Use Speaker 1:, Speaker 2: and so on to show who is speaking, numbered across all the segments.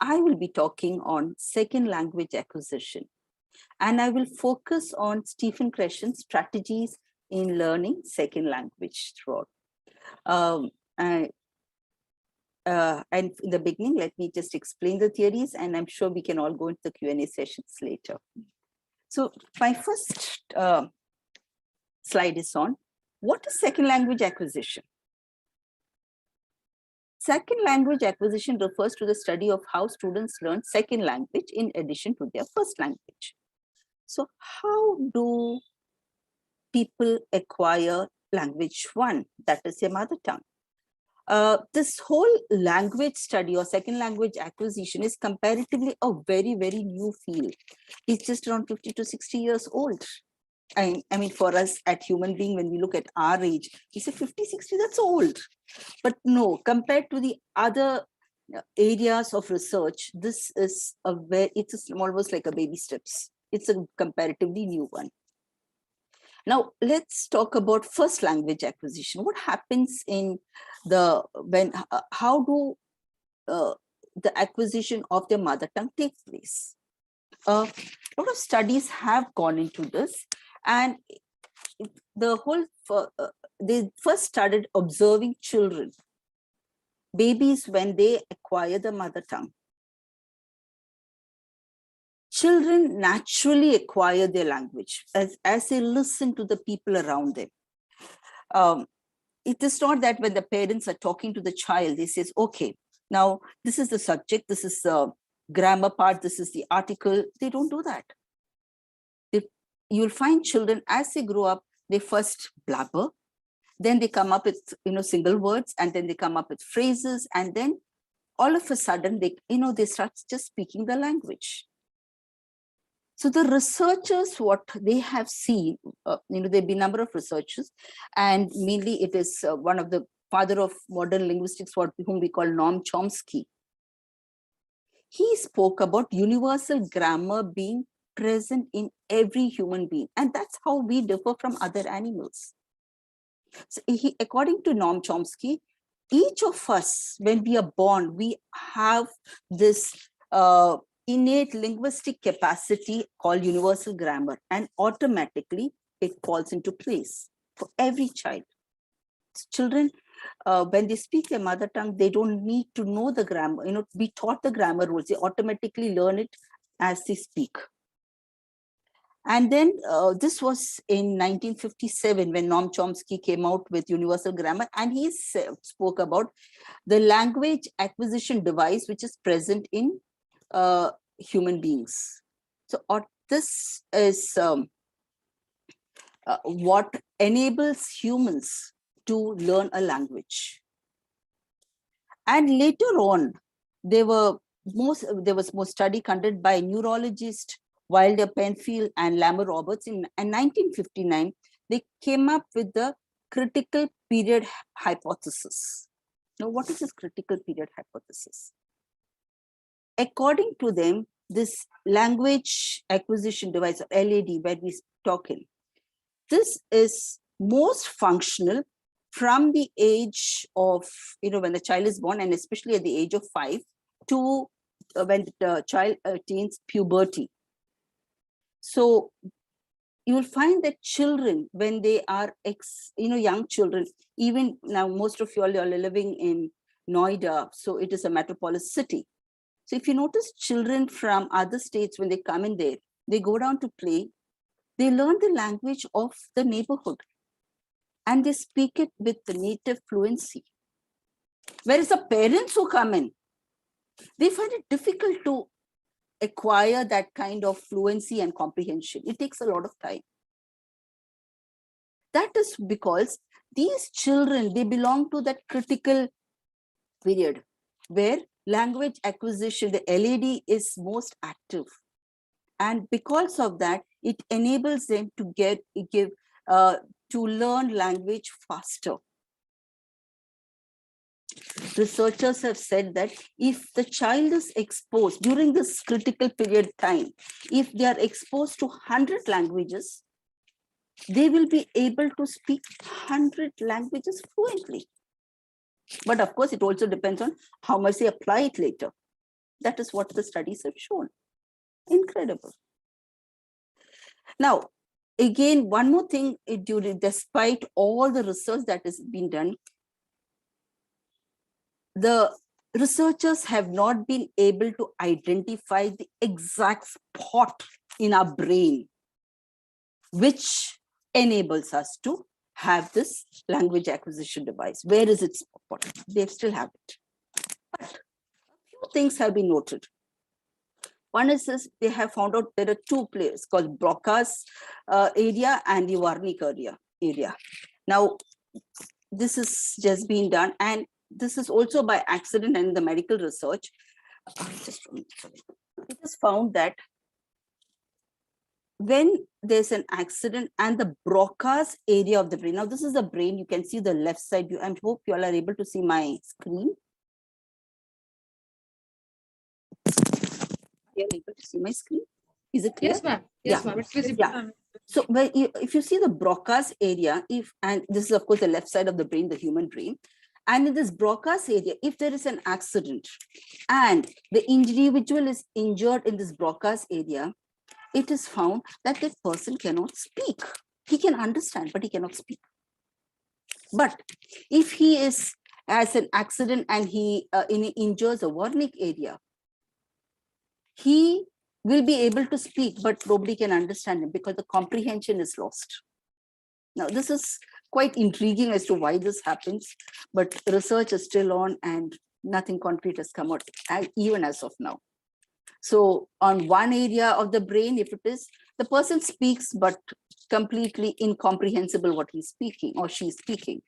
Speaker 1: I will be talking on second language acquisition. And I will focus on Stephen Krashen's strategies in learning second language throughout. And in the beginning, let me just explain the theories, and I'm sure we can all go into the Q&A sessions later. So my first slide is on what is second language acquisition? Second language acquisition refers to the study of how students learn second language in addition to their first language. So how do people acquire language one, that is their mother tongue? This whole language study or second language acquisition is comparatively a very, very new field. It's just around 50 to 60 years old. I mean, for us at human being, when we look at our age, we say 50, 60, that's old. But no, compared to the other areas of research, this is it's almost like a baby steps. It's a comparatively new one. Now, let's talk about first language acquisition. What happens in how do the acquisition of their mother tongue take place? A lot of studies have gone into this, and they first started observing children, babies, when they acquire the mother tongue. Children naturally acquire their language as they listen to the people around them. It is not that when the parents are talking to the child, they say, okay, now this is the subject, this is the grammar part, this is the article. They don't do that. You'll find children, as they grow up, they first blabber, then they come up with single words, and then they come up with phrases, and then all of a sudden they start just speaking the language. So the researchers, what they have seen, there've been a number of researchers, and mainly it is one of the father of modern linguistics, whom we call Noam Chomsky. He spoke about universal grammar being present in every human being, and that's how we differ from other animals. So according to Noam Chomsky, each of us, when we are born, we have this innate linguistic capacity called universal grammar, and automatically it falls into place for every child. Children, when they speak their mother tongue, they don't need to know the grammar, be taught the grammar rules. They automatically learn it as they speak. And then this was in 1957 when Noam Chomsky came out with universal grammar, and he spoke about the language acquisition device which is present in human beings. So this is what enables humans to learn a language. And later on, there was more study conducted by neurologist Wilder Penfield and Lamar Roberts in 1959. They came up with the critical period hypothesis. Now, what is this critical period hypothesis? According to them, this language acquisition device, or LAD, where we talk in, this is most functional from the age of, when the child is born, and especially at the age of 5 to when the child attains puberty. So you will find that children, when they are young children, even now, most of you all are living in Noida, so it is a metropolis city. So if you notice children from other states, when they come in there, they go down to play, they learn the language of the neighborhood, and they speak it with the native fluency. Whereas the parents who come in, they find it difficult to acquire that kind of fluency and comprehension. It takes a lot of time. That is because these children, they belong to that critical period where language acquisition, the LAD, is most active. And because of that, it enables them to learn language faster. Researchers have said that if the child is exposed during this critical period time, if they are exposed to 100 languages, they will be able to speak 100 languages fluently. But of course, it also depends on how much they apply it later. That is what the studies have shown. Incredible. Now, again, one more thing, despite all the research that has been done, the researchers have not been able to identify the exact spot in our brain which enables us to have this language acquisition device. Where is its spot? They still have it. But a few things have been noted. One is this, they have found out there are two places called Broca's area and the Warnick area. Now, this is just being done, and this is also by accident and the medical research. It is found that when there's an accident and the Broca's area of the brain, now this is the brain, you can see the left side. I hope you all are able to see my screen. You're able to see my screen? Is it clear?
Speaker 2: Yes, ma'am. Yes, ma'am. It's visible.
Speaker 1: Yeah. So if you see the Broca's area, and this is of course the left side of the brain, the human brain, and in this Broca's area, if there is an accident and the individual is injured in this Broca's area, it is found that that person cannot speak. He can understand, but he cannot speak. But if he has an accident and he injures a Wernicke area, he will be able to speak, but nobody can understand him because the comprehension is lost. Now, this is quite intriguing as to why this happens, but research is still on and nothing concrete has come out, even as of now. So on one area of the brain, if it is, the person speaks, but completely incomprehensible what he's speaking or she's speaking.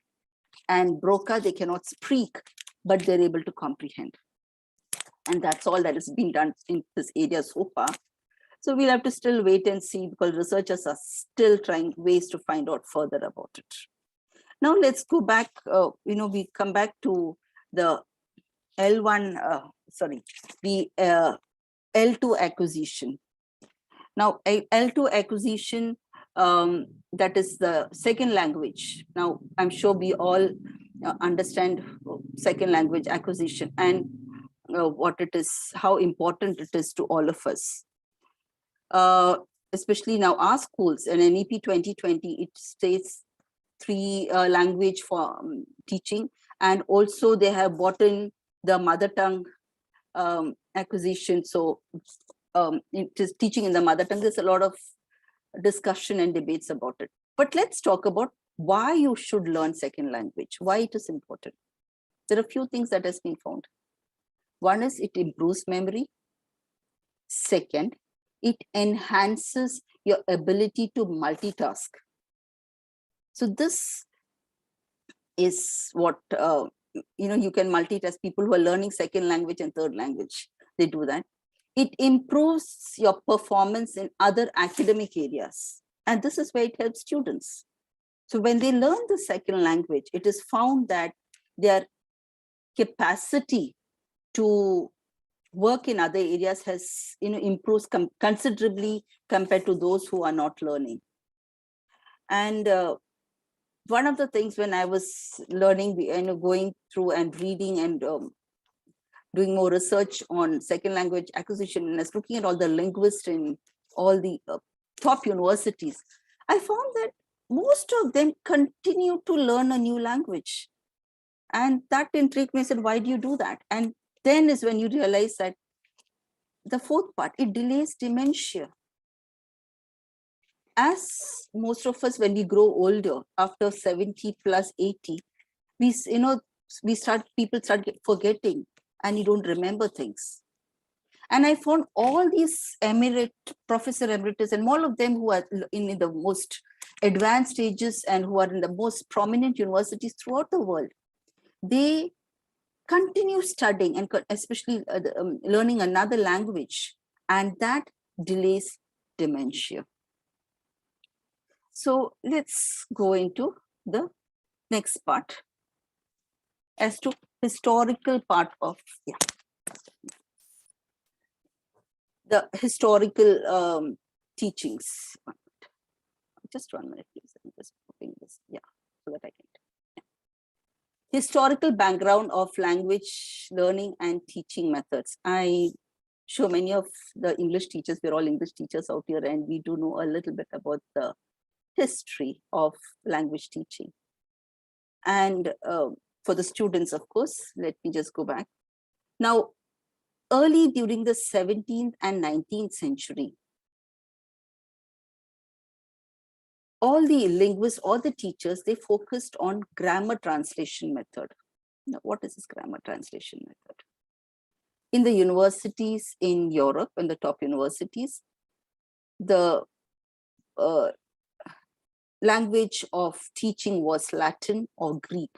Speaker 1: And Broca, they cannot speak, but they're able to comprehend. And that's all that has been done in this area so far. So we'll have to still wait and see, because researchers are still trying ways to find out further about it. Now let's go back, we come back to the the L2 acquisition. Now, L2 acquisition, that is the second language. Now, I'm sure we all understand second language acquisition and what it is, how important it is to all of us. Especially now our schools, and in NEP 2020, it states 3 language for teaching, and also they have brought in the mother tongue acquisition. So it is teaching in the mother tongue. There's a lot of discussion and debates about it. But let's talk about why you should learn second language, why it is important. There are a few things that has been found. One is it improves memory. Second, it enhances your ability to multitask. So this is what, you can multitask. People who are learning second language and third language, they do that. It improves your performance in other academic areas. And this is where it helps students. So when they learn the second language, it is found that their capacity to work in other areas has improves considerably compared to those who are not learning. And one of the things when I was learning, going through and reading and doing more research on second language acquisition, and I was looking at all the linguists in all the top universities, I found that most of them continue to learn a new language. And that intrigued me. I said, why do you do that? And then is when you realize that the fourth part, it delays dementia. As most of us, when we grow older, after 70 plus 80, people start forgetting and you don't remember things. And I found all these professor emeritus, and all of them who are in the most advanced stages and who are in the most prominent universities throughout the world, they continue studying and especially learning another language, and that delays dementia. So let's go into the next part as to historical part of the historical teachings. Just 1 minute, please. I'm just putting this, so that I can. Historical background of language learning and teaching methods. I sure many of the English teachers, we're all English teachers out here, and we do know a little bit about the history of language teaching. And for the students, of course, let me just go back. Now, early during the 17th and 19th century, all the linguists, all the teachers, they focused on grammar translation method. Now, what is this grammar translation method? In the universities in Europe, in the top universities, the language of teaching was Latin or Greek.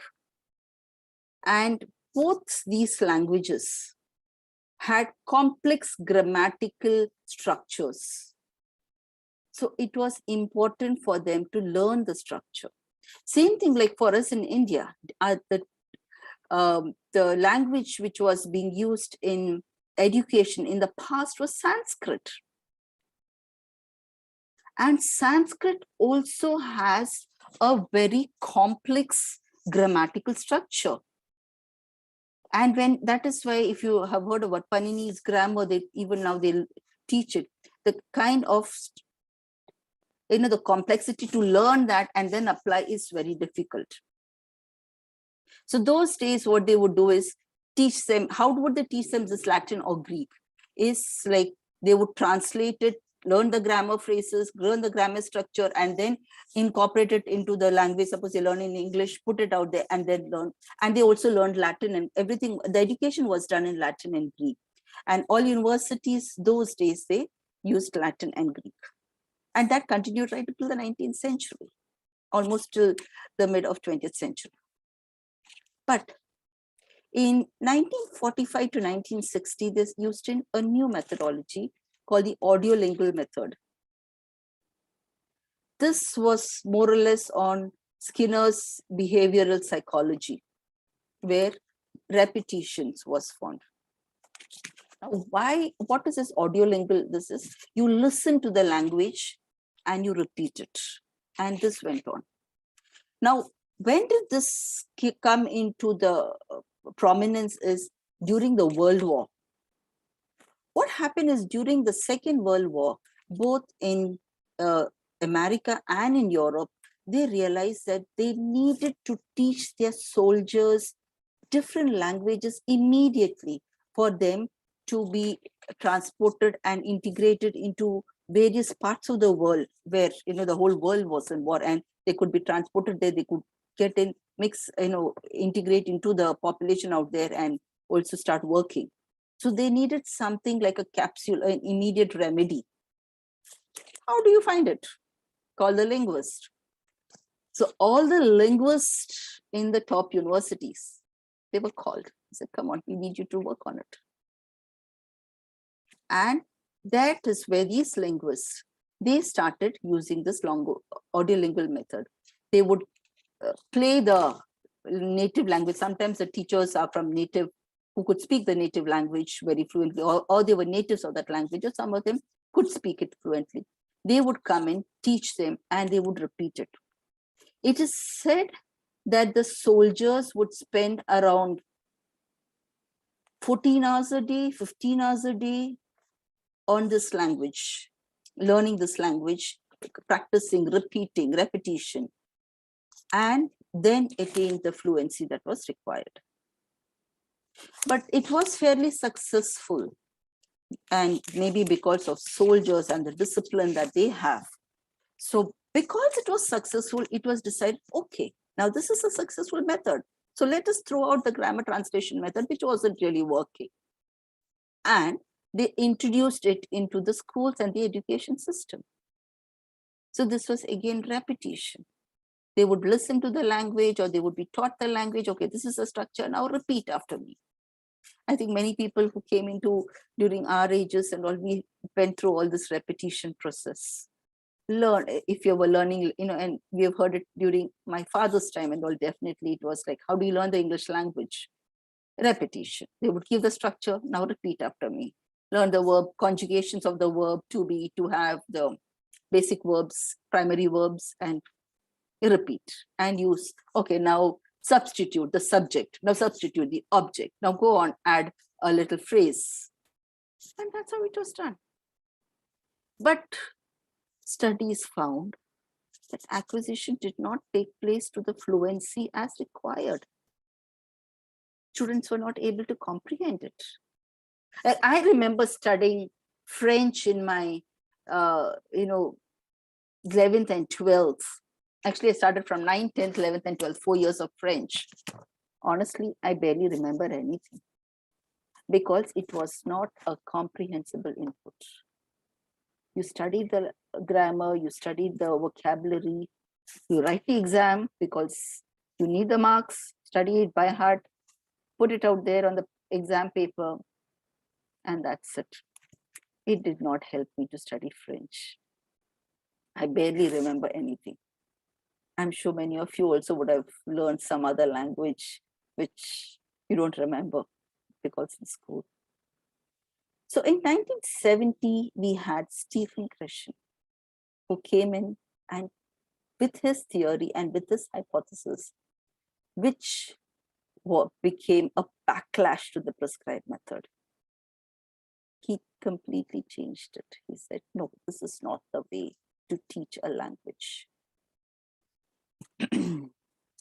Speaker 1: And both these languages had complex grammatical structures. So it was important for them to learn the structure. Same thing like for us in India, the language which was being used in education in the past was Sanskrit. And Sanskrit also has a very complex grammatical structure. And when that is why, if you have heard about Panini's grammar, they even now they'll teach it. The kind of, the complexity to learn that and then apply is very difficult. So those days, what they would do is teach them. How would they teach them this Latin or Greek? Is like they would translate it, learn the grammar phrases, learn the grammar structure, and then incorporate it into the language. Suppose they learn in English, put it out there, and then learn. And they also learned Latin and everything. The education was done in Latin and Greek. And all universities those days, they used Latin and Greek. And that continued right until the 19th century, almost till the mid of 20th century. But in 1945 to 1960, they used in a new methodology called the Audiolingual Method. This was more or less on Skinner's behavioral psychology, where repetitions was found. Now, what is this audiolingual? This is, you listen to the language and you repeat it. And this went on. Now, when did this come into the prominence is during the World War. What happened is during the Second World War, both in America and in Europe, they realized that they needed to teach their soldiers different languages immediately for them to be transported and integrated into various parts of the world where, the whole world was in war, and they could be transported there, they could get in, mix, integrate into the population out there and also start working. So they needed something like a capsule, an immediate remedy. How do you find it? Call the linguist. So all the linguists in the top universities, they were called. I said, come on, we need you to work on it. And that is where these linguists, they started using this audiolingual method. They would play the native language. Sometimes the teachers are from native, who could speak the native language very fluently, or they were natives of that language, or some of them could speak it fluently. They would come in, teach them, and they would repeat it. It is said that the soldiers would spend around 14 hours a day, 15 hours a day on this language, learning this language, practicing, repeating, repetition, and then attain the fluency that was required. But it was fairly successful, and maybe because of soldiers and the discipline that they have. So because it was successful, it was decided, okay, now this is a successful method. So let us throw out the grammar translation method, which wasn't really working. And they introduced it into the schools and the education system. So this was again repetition. They would listen to the language, or they would be taught the language. Okay, this is a structure, now repeat after me. I think many people who came into during our ages and all, we went through all this repetition process. Learn, if you were learning, and we have heard it during my father's time and all, definitely it was like, how do you learn the English language? Repetition. They would give the structure, now repeat after me. Learn the verb, conjugations of the verb, to be, to have, the basic verbs, primary verbs, and repeat and use. Okay, now Substitute the subject, now substitute the object, now go on, add a little phrase. And that's how it was done. But studies found that acquisition did not take place to the fluency as required. Students were not able to comprehend it. I remember studying French in my, 11th and 12th. Actually, I started from 9th, 10th, 11th, and 12th, 4 years of French. Honestly, I barely remember anything because it was not a comprehensible input. You study the grammar, you study the vocabulary, you write the exam because you need the marks, study it by heart, put it out there on the exam paper, and that's it. It did not help me to study French. I barely remember anything. I'm sure many of you also would have learned some other language which you don't remember because in school. So in 1970, we had Stephen Krashen, who came in and with his theory and with his hypothesis, which became a backlash to the prescribed method. He completely changed it. He said, no, this is not the way to teach a language.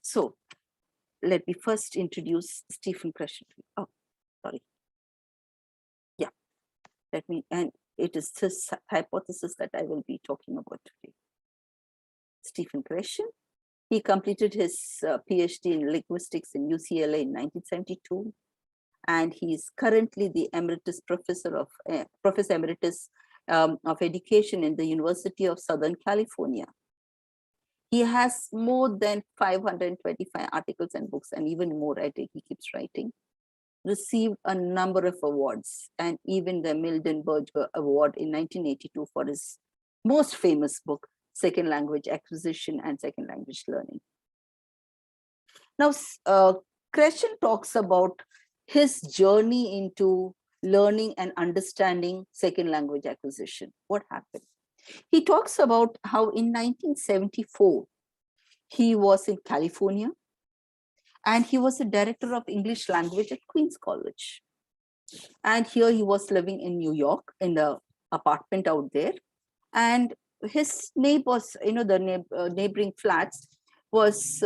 Speaker 1: So let me first introduce Stephen Krashen. Oh, sorry. Yeah, and it is this hypothesis that I will be talking about today. Stephen Krashen, he completed his PhD in linguistics in UCLA in 1972. And he is currently the emeritus professor of Professor Emeritus of Education in the University of Southern California. He has more than 525 articles and books, and even more, I think he keeps writing. Received a number of awards, and even the Mildenberger Award in 1982 for his most famous book, Second Language Acquisition and Second Language Learning. Now, Krashen talks about his journey into learning and understanding second language acquisition. What happened? He talks about how in 1974, he was in California and he was the director of English language at Queen's College. And here he was living in New York in the apartment out there. And his neighbors, the neighboring flats was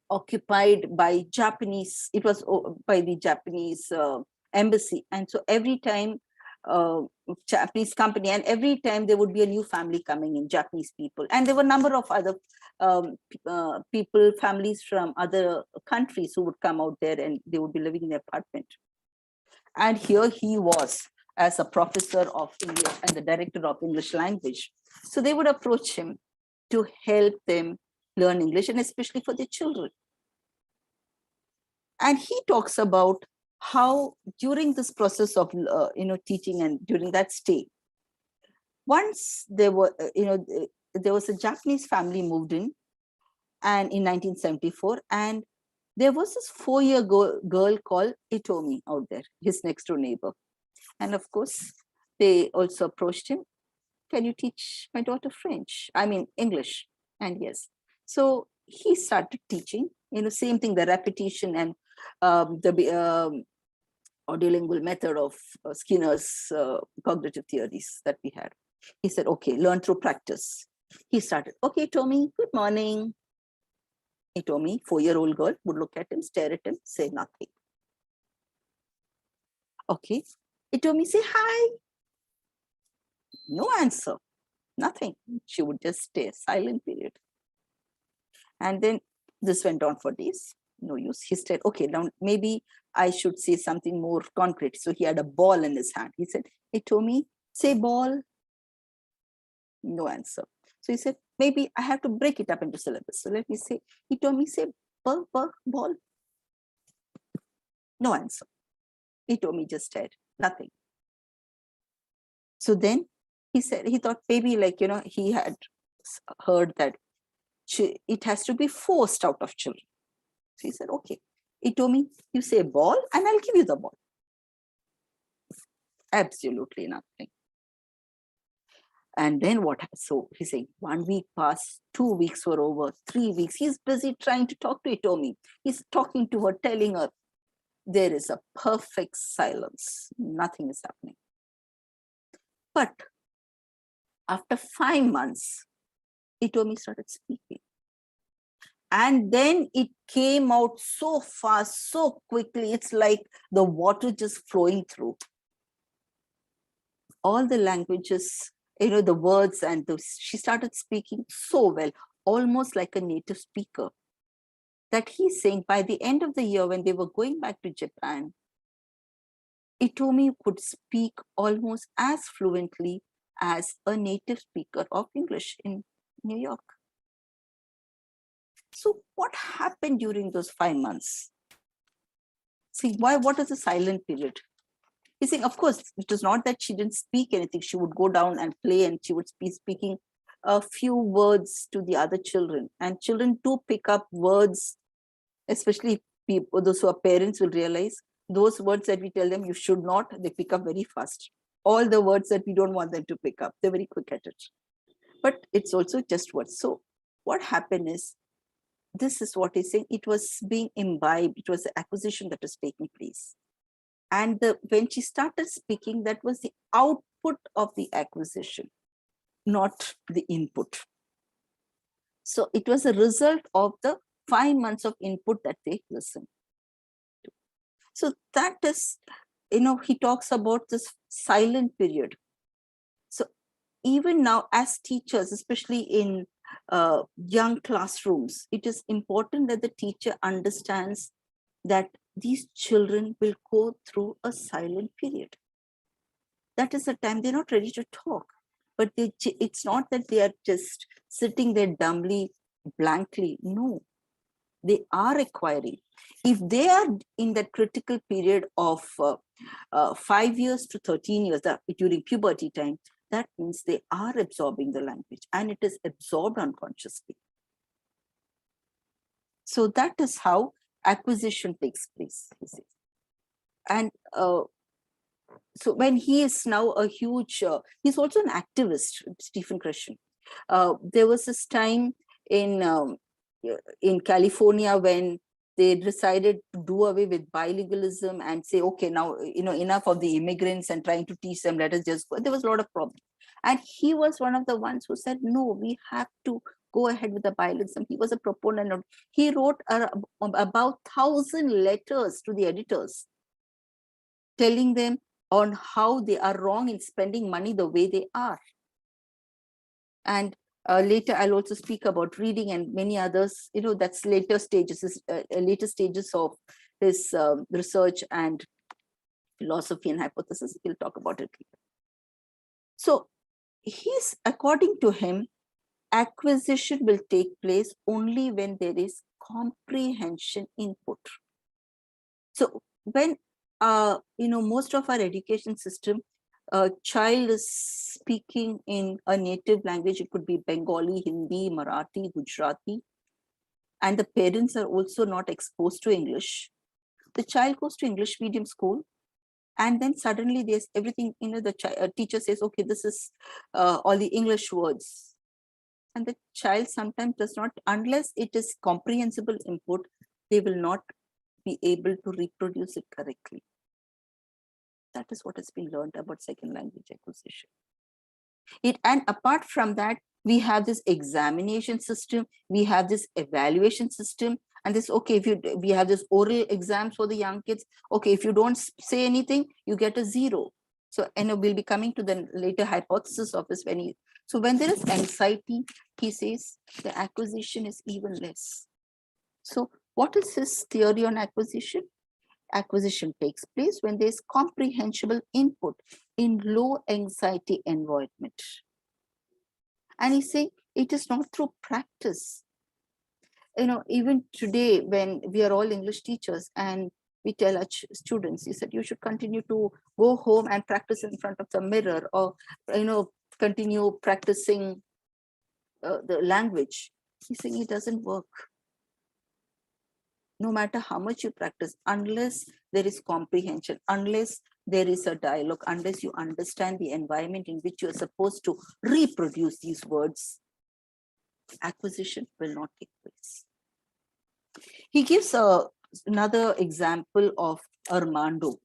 Speaker 1: occupied by Japanese, it was by the Japanese embassy. And so every time Japanese company, and every time there would be a new family coming in, Japanese people. And there were a number of other people, families from other countries who would come out there and they would be living in the apartment. And here he was as a professor of English and the director of English language. So they would approach him to help them learn English, and especially for their children. And he talks about how during this process of teaching and during that stay, once there were there was a Japanese family moved in, and in 1974, and there was this 4-year girl called Itomi out there, his next door neighbor. And of course, they also approached him. Can you teach my daughter French? I mean, English. And yes. So he started teaching, same thing, the repetition and the audiolingual method of Skinner's cognitive theories that we had. He said, okay, learn through practice. He started, okay, Tommy, good morning. Tommy, 4-year-old girl, would look at him, stare at him, say nothing. Okay, Tommy, say hi. No answer, nothing. She would just stay, silent period. And then this went on for days, no use. He said, okay, now maybe I should say something more concrete. So he had a ball in his hand. He said, hey, Tommy, say ball. No answer. So he said, maybe I have to break it up into syllables. So let me say, he told me, say ball. No answer. He told me just stared, nothing. So then he said, he thought maybe he had heard that it has to be forced out of children. So he said, okay. He told me, you say ball and I'll give you the ball. Absolutely nothing. And then what? So he's saying 1 week passed, 2 weeks were over, 3 weeks. He's busy trying to talk to Hitomi. He's talking to her, telling her, there is a perfect silence. Nothing is happening. But after 5 months, Hitomi started speaking. And then it came out so fast, so quickly. It's like the water just flowing through. All the languages, the words, and she started speaking so well, almost like a native speaker. That he's saying by the end of the year, when they were going back to Japan, Hitomi could speak almost as fluently as a native speaker of English in New York. So what happened during those 5 months? See, what is the silent period? He's saying, of course, it was not that she didn't speak anything. She would go down and play, and she would be speaking a few words to the other children. And children do pick up words, especially people, those who are parents will realize those words that we tell them you should not, they pick up very fast. All the words that we don't want them to pick up, they're very quick at it. But it's also just words. So what happened is, this is what he's saying, it was being imbibed, it was the acquisition that was taking place. And when she started speaking, that was the output of the acquisition, not the input. So it was a result of the 5 months of input that they listened to. So that is, he talks about this silent period. So even now, as teachers, especially in young classrooms, it is important that the teacher understands that these children will go through a silent period. That is the time they're not ready to talk, but it's not that they are just sitting there dumbly, blankly. No, they are acquiring. If they are in that critical period of 5 years to 13 years, during puberty time, that means they are absorbing the language, and it is absorbed unconsciously. So that is how acquisition takes place, he says. And so when he is now a huge, he's also an activist, Stephen Krashen. There was this time in California when they decided to do away with bilingualism and say, okay, now, enough of the immigrants and trying to teach them, let us just go. There was a lot of problems. And he was one of the ones who said, no, we have to go ahead with the bilingualism. He was a proponent of, he wrote about 1,000 letters to the editors, telling them on how they are wrong in spending money the way they are. And later I'll also speak about reading and many others, that's later stages of his research and philosophy and hypothesis. We'll talk about it later. So according to him, acquisition will take place only when there is comprehension input. So when most of our education system, a child is speaking in a native language, it could be Bengali, Hindi, Marathi, Gujarati, and the parents are also not exposed to English. The child goes to English medium school, and then suddenly there's everything, the teacher says, okay, this is all the English words. And the child sometimes does not, unless it is comprehensible input, they will not be able to reproduce it correctly. That is what has been learned about second language acquisition. And apart from that, we have this examination system, we have this evaluation system, and this, okay, we have this oral exams for the young kids. Okay, if you don't say anything, you get a 0. So, and we'll be coming to the later hypothesis of this. So when there is anxiety, he says the acquisition is even less. So what is his theory on acquisition? Acquisition takes place when there is comprehensible input in low anxiety environment. And he's saying it is not through practice. Even today, when we are all English teachers and we tell our students, he said, you should continue to go home and practice in front of the mirror, or, continue practicing the language. He's saying it doesn't work. no matter how much you practice, unless there is comprehension, unless there is a dialogue, unless you understand the environment in which you are supposed to reproduce these words, acquisition will not take place. He gives another example of Armando.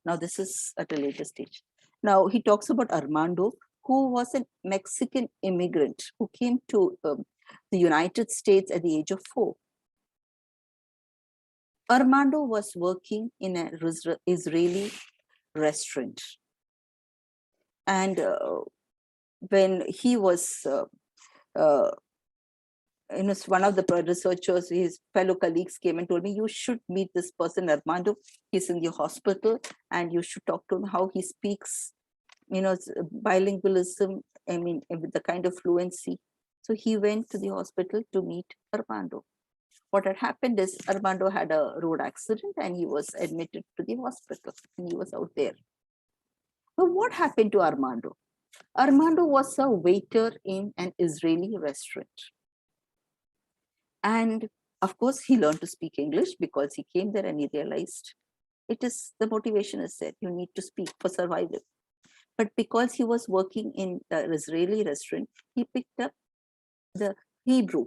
Speaker 1: Now, this is at a later stage. Now, he talks about Armando, who was a Mexican immigrant who came to the United States at the age of 4. Armando was working in an Israeli restaurant. And when he was, one of the researchers, his fellow colleagues came and told me, you should meet this person, Armando. He's in the hospital and you should talk to him how he speaks, bilingualism, with the kind of fluency. So he went to the hospital to meet Armando. What had happened is Armando had a road accident and he was admitted to the hospital and he was out there. But what happened to Armando? Armando was a waiter in an Israeli restaurant. And of course, he learned to speak English because he came there and he realized the motivation is there. You need to speak for survival. But because he was working in the Israeli restaurant, he picked up the Hebrew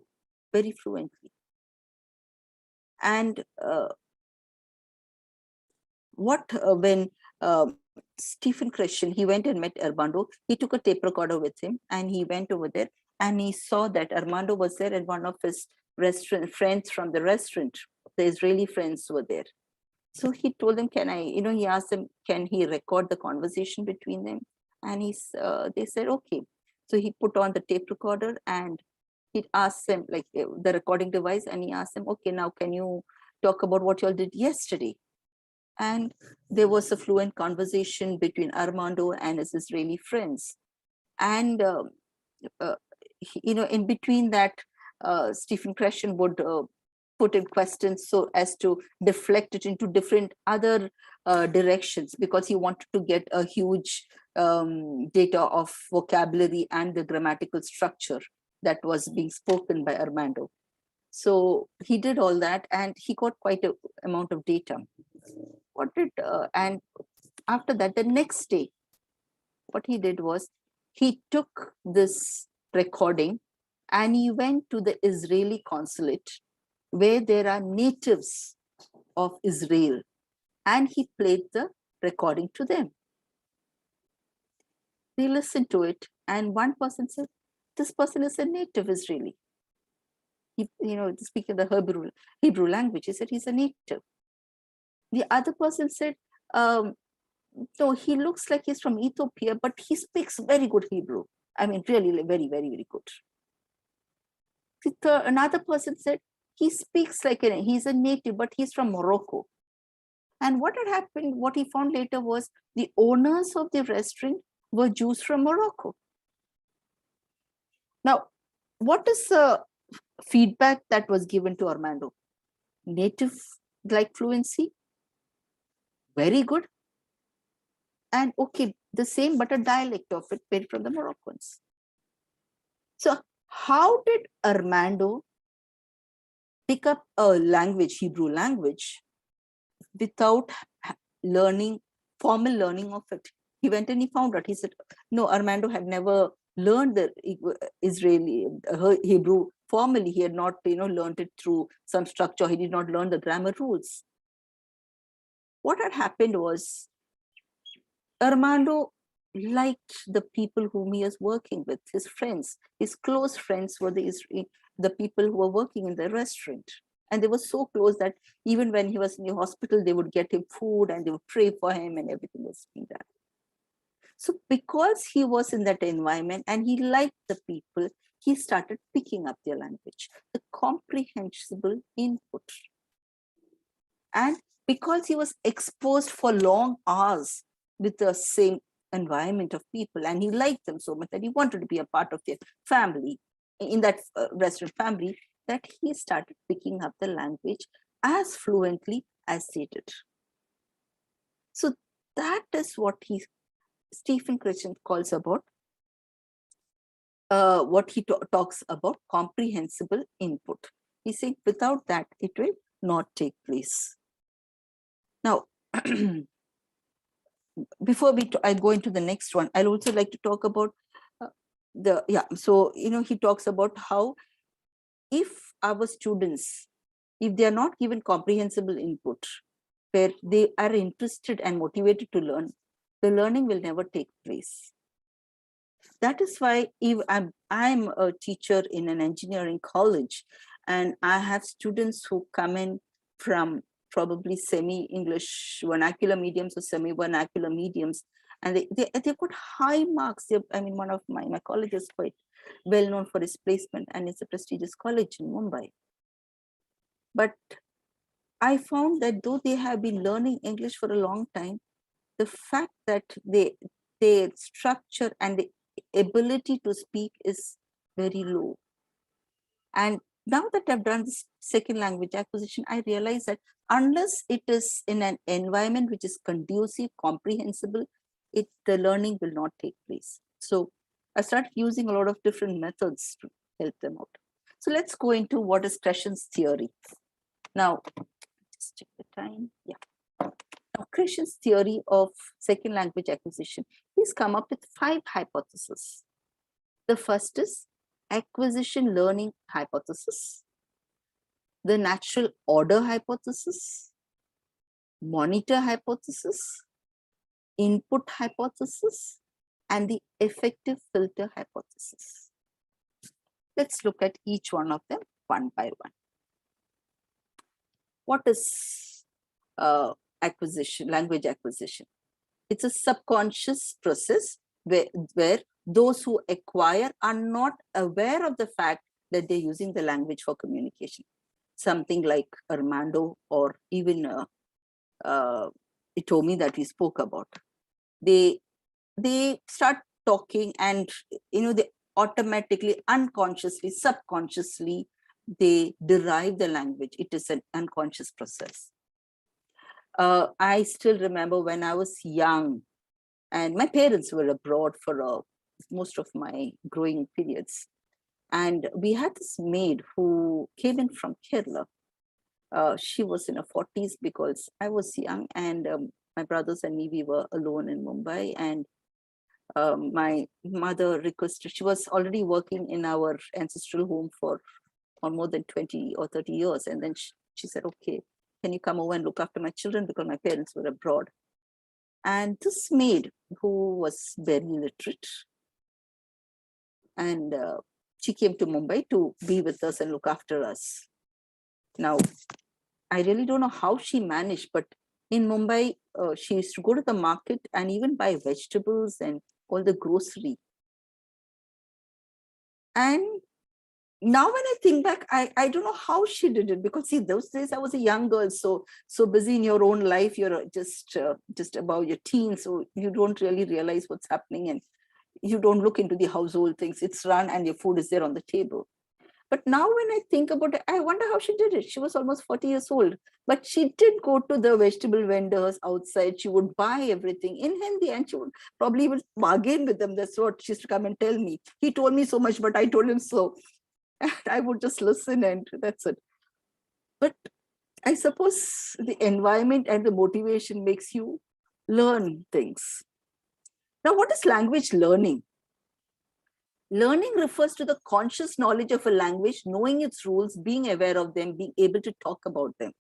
Speaker 1: very fluently. And when Stephen Krashen, he went and met Armando, he took a tape recorder with him and he went over there and he saw that Armando was there and one of his friends from the restaurant, the Israeli friends were there. So he told them, he asked them, can he record the conversation between them? And they said, okay. So he put on the tape recorder and he asked them, like the recording device, and he asked them, okay, now can you talk about what you all did yesterday? And there was a fluent conversation between Armando and his Israeli friends. And, in between that, Stephen Krashen would put in questions so as to deflect it into different other directions, because he wanted to get a huge data of vocabulary and the grammatical structure that was being spoken by Armando. So he did all that and he got quite an amount of data. And after that, the next day, what he did was he took this recording and he went to the Israeli consulate where there are natives of Israel, and he played the recording to them. They listened to it, and one person said, this person is a native Israeli. He, speaking the Hebrew language, he said he's a native. The other person said, no, he looks like he's from Ethiopia, but he speaks very good Hebrew. Really very, very, very good. Another person said, he speaks like he's a native, but he's from Morocco. And what had happened, what he found later was the owners of the restaurant were Jews from Morocco. Now, what is the feedback that was given to Armando? Native-like fluency, very good. And okay, the same, but a dialect of it, made from the Moroccans. So how did Armando pick up a language, Hebrew language, without formal learning of it? He went and he found out. He said, no, Armando had never learned the Israeli Hebrew formally. He had not, learned it through some structure. He did not learn the grammar rules. What had happened was Armando liked the people whom he was working with, his friends. His close friends were the people who were working in the restaurant. And they were so close that even when he was in the hospital, they would get him food and they would pray for him and everything was being done. So because he was in that environment and he liked the people, he started picking up their language, the comprehensible input. And because he was exposed for long hours with the same environment of people, and he liked them so much that he wanted to be a part of their family, in that restaurant family, that he started picking up the language as fluently as they did. So that is what Stephen Krashen calls about, what he talks about comprehensible input. He's saying without that, it will not take place. Now, before I go into the next one, I'll also like to talk about so, he talks about how if our students, if they are not given comprehensible input, where they are interested and motivated to learn, the learning will never take place. That is why if I'm a teacher in an engineering college, and I have students who come in from probably semi-English vernacular mediums or semi-vernacular mediums, and they got high marks. I mean, one of my college is quite well known for its placement, and it's a prestigious college in Mumbai. But I found that though they have been learning English for a long time, the fact that their structure and the ability to speak is very low. And now that I've done this second language acquisition, I realize that unless it is in an environment which is conducive, comprehensible, the learning will not take place. So I started using a lot of different methods to help them out. So let's go into what is Krashen's theory. Now, just check the time. Yeah. Now, Krashen's theory of second language acquisition, he's come up with 5 hypotheses. The first is acquisition learning hypothesis, the natural order hypothesis, monitor hypothesis, input hypothesis, and the effective filter hypothesis. Let's look at each one of them one by one. What is language acquisition? It's a subconscious process where those who acquire are not aware of the fact that they're using the language for communication. Something like Armando or even Itomi that we spoke about. They start talking, and they automatically, unconsciously, subconsciously, they derive the language. It is an unconscious process. I still remember when I was young, and my parents were abroad for most of my growing periods. And we had this maid who came in from Kerala. She was in her 40s because I was young, and my brothers and me, we were alone in Mumbai. And my mother requested, she was already working in our ancestral home for more than 20 or 30 years. And then she said, okay, can you come over and look after my children, because my parents were abroad. And this maid, who was very literate, and she came to Mumbai to be with us and look after us. Now, I really don't know how she managed, but in Mumbai, she used to go to the market and even buy vegetables and all the grocery. And now when I think back, I don't know how she did it, because see, those days I was a young girl, so busy in your own life, you're just about your teens, so you don't really realize what's happening, and you don't look into the household things. It's run and your food is there on the table. But now when I think about it, I wonder how she did it. She was almost 40 years old, but she did go to the vegetable vendors outside. She would buy everything in Hindi, and she would probably even bargain with them. That's what she used to come and tell me. He told me so much, but I told him so. And I would just listen, and that's it. But I suppose the environment and the motivation makes you learn things. Now, what is language learning? Learning refers to the conscious knowledge of a language, knowing its rules, being aware of them, being able to talk about them.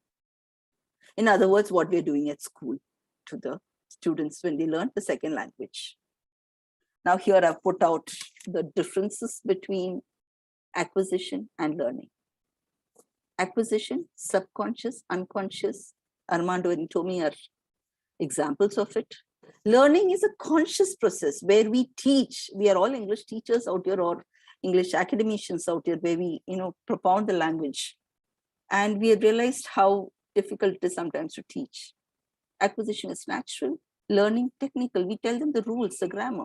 Speaker 1: In other words, what we're doing at school to the students when they learn the second language. Now, here I've put out the differences between acquisition and learning. Acquisition, subconscious, unconscious. Armando and Tomi are examples of it. Learning is a conscious process where we teach. We are all English teachers out here, or English academicians out here, where we, propound the language. And we have realized how difficult it is sometimes to teach. Acquisition is natural, learning technical. We tell them the rules, the grammar.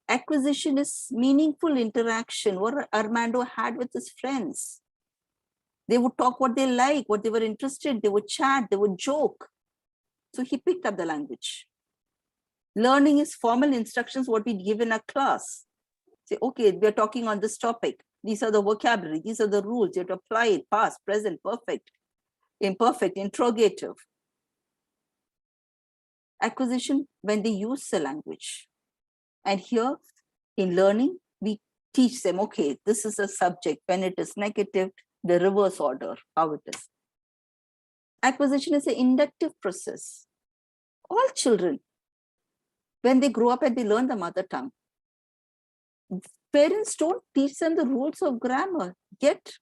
Speaker 1: Acquisition is meaningful interaction, what Armando had with his friends. They would talk what they like, what they were interested, they would chat, they would joke. So he picked up the language. Learning is formal instructions, what we give in a class. Say, okay, we're talking on this topic. These are the vocabulary. These are the rules. You have to apply it: past, present, perfect, imperfect, interrogative. Acquisition, when they use the language. And here in learning, we teach them, okay, this is a subject. When it is negative, the reverse order, how it is. Acquisition is an inductive process. All children, when they grow up and they learn the mother tongue, parents don't teach them the rules of grammar. Yet,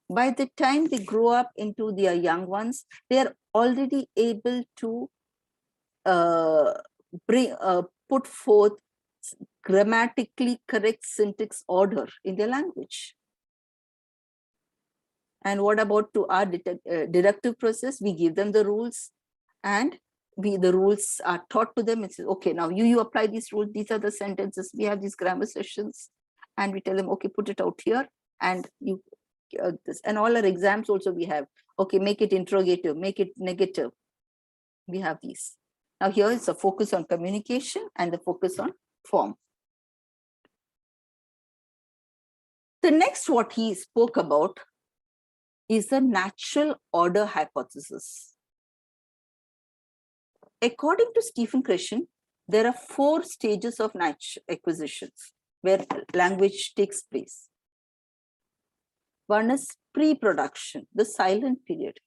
Speaker 1: by the time they grow up into their young ones, they are already able to put forth grammatically correct syntax order in their language. And what about to our deductive process? We give them the rules, and the rules are taught to them. It says, okay, now you apply these rules. These are the sentences. We have these grammar sessions, and we tell them, okay, put it out here, and you this. And all our exams also we have. Okay, make it interrogative, make it negative. We have these. Now here is a focus on communication and the focus on form. The next what he spoke about is the natural order hypothesis. According to Stephen Krashen, there are 4 stages of acquisitions where language takes place. One is pre-production, the silent period.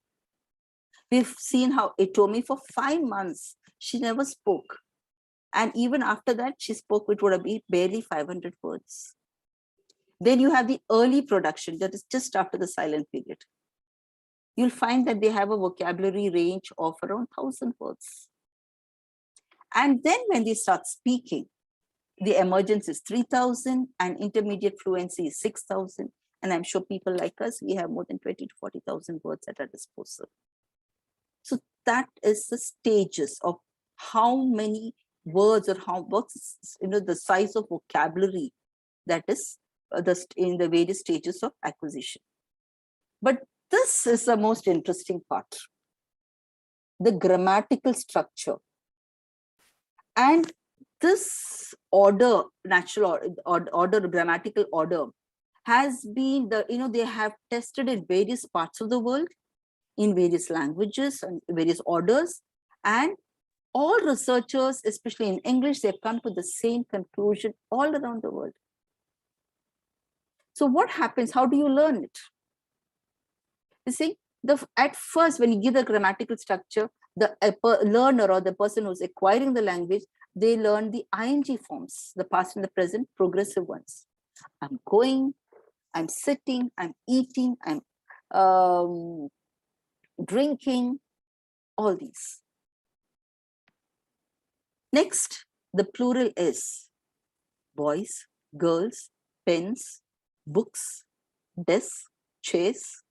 Speaker 1: We've seen how Itomi for 5 months, she never spoke. And even after that, she spoke, it would have been barely 500 words. Then you have the early production, that is just after the silent period. You'll find that they have a vocabulary range of around 1,000 words. And then when they start speaking, the emergence is 3,000 and intermediate fluency is 6,000. And I'm sure people like us, we have more than 20 to 40,000 words at our disposal. So that is the stages of how many words or what's the size of vocabulary that is in the various stages of acquisition. But this is the most interesting part, the grammatical structure. And this order, natural order, grammatical order, has been they have tested in various parts of the world, in various languages and various orders, and all researchers, especially in English, they've come to the same conclusion all around the world. So what happens? How do you learn it? You see, at first, when you give the grammatical structure, the learner or the person who's acquiring the language, they learn the ing forms, the past and the present, progressive ones. I'm going, I'm sitting, I'm eating, I'm drinking, all these. Next, the plural is boys, girls, pens, books, desks, chairs.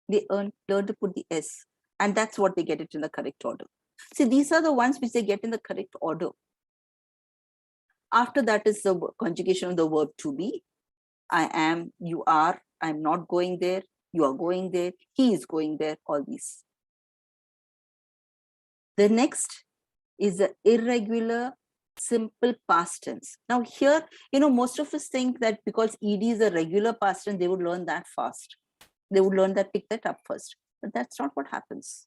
Speaker 1: They learn to put the S, and that's what they get it in the correct order. See, these are the ones which they get in the correct order. After that is the conjugation of the verb to be. I am, you are, I'm not going there, you are going there, he is going there, all these. The next is the irregular simple past tense. Now here, most of us think that because ED is a regular past tense, they would learn that fast. They would learn that, pick that up first. But that's not what happens.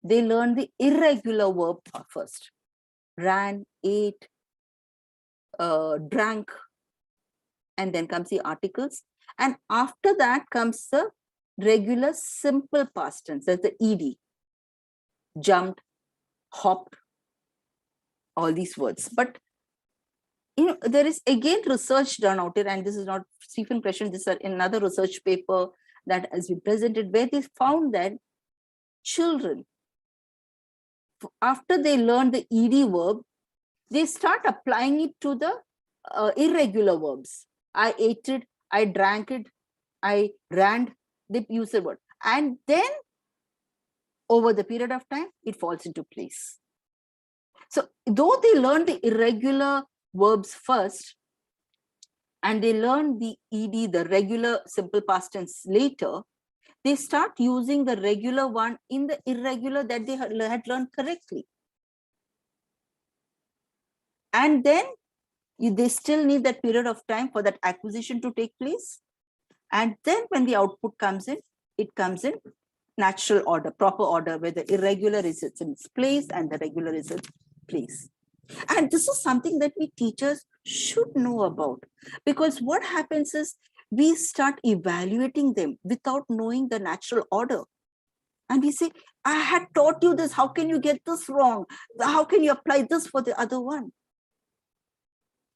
Speaker 1: They learn the irregular verb first. Ran, ate, drank, and then comes the articles. And after that comes the regular simple past tense, that's the ED. Jumped, hopped, all these words. But there is again research done out here, and this is not Stephen Krashen, this is another research paper that has been presented, where they found that children, after they learn the ED verb, they start applying it to the irregular verbs. I ate it, I drank it, I ran, they use the word. And then over the period of time, it falls into place. So though they learn the irregular verbs first, and they learn the ED, the regular simple past tense later, they start using the regular one in the irregular that they had learned correctly. And then they still need that period of time for that acquisition to take place. And then when the output comes in, it comes in natural order, proper order, where the irregular is in its place and the regular is in place. And this is something that we teachers should know about, because what happens is we start evaluating them without knowing the natural order. And we say, I had taught you this. How can you get this wrong? How can you apply this for the other one?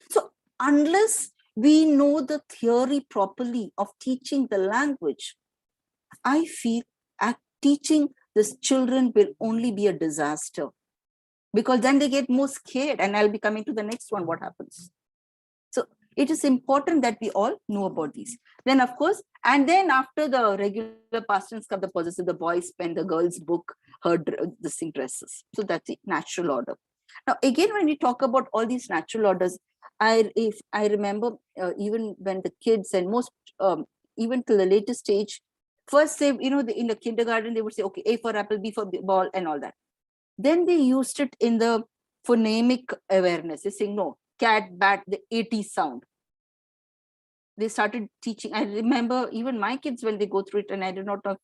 Speaker 1: So unless we know the theory properly of teaching the language, I feel teaching these children will only be a disaster, because then they get more scared. And I'll be coming to the next one, what happens. So it is important that we all know about these. Then, of course, and then after the regular past tense come the possessive, the boys pen, the girls book, her the same dresses. So that's the natural order. Now, again, when we talk about all these natural orders, if I remember, even when the kids and most, even to the later stage, first they, in the kindergarten, they would say, okay, A for apple, B for ball, and all that. Then they used it in the phonemic awareness. They're saying, no, cat, bat, the AT sound. They started teaching. I remember even my kids, when they go through it, and I do not know,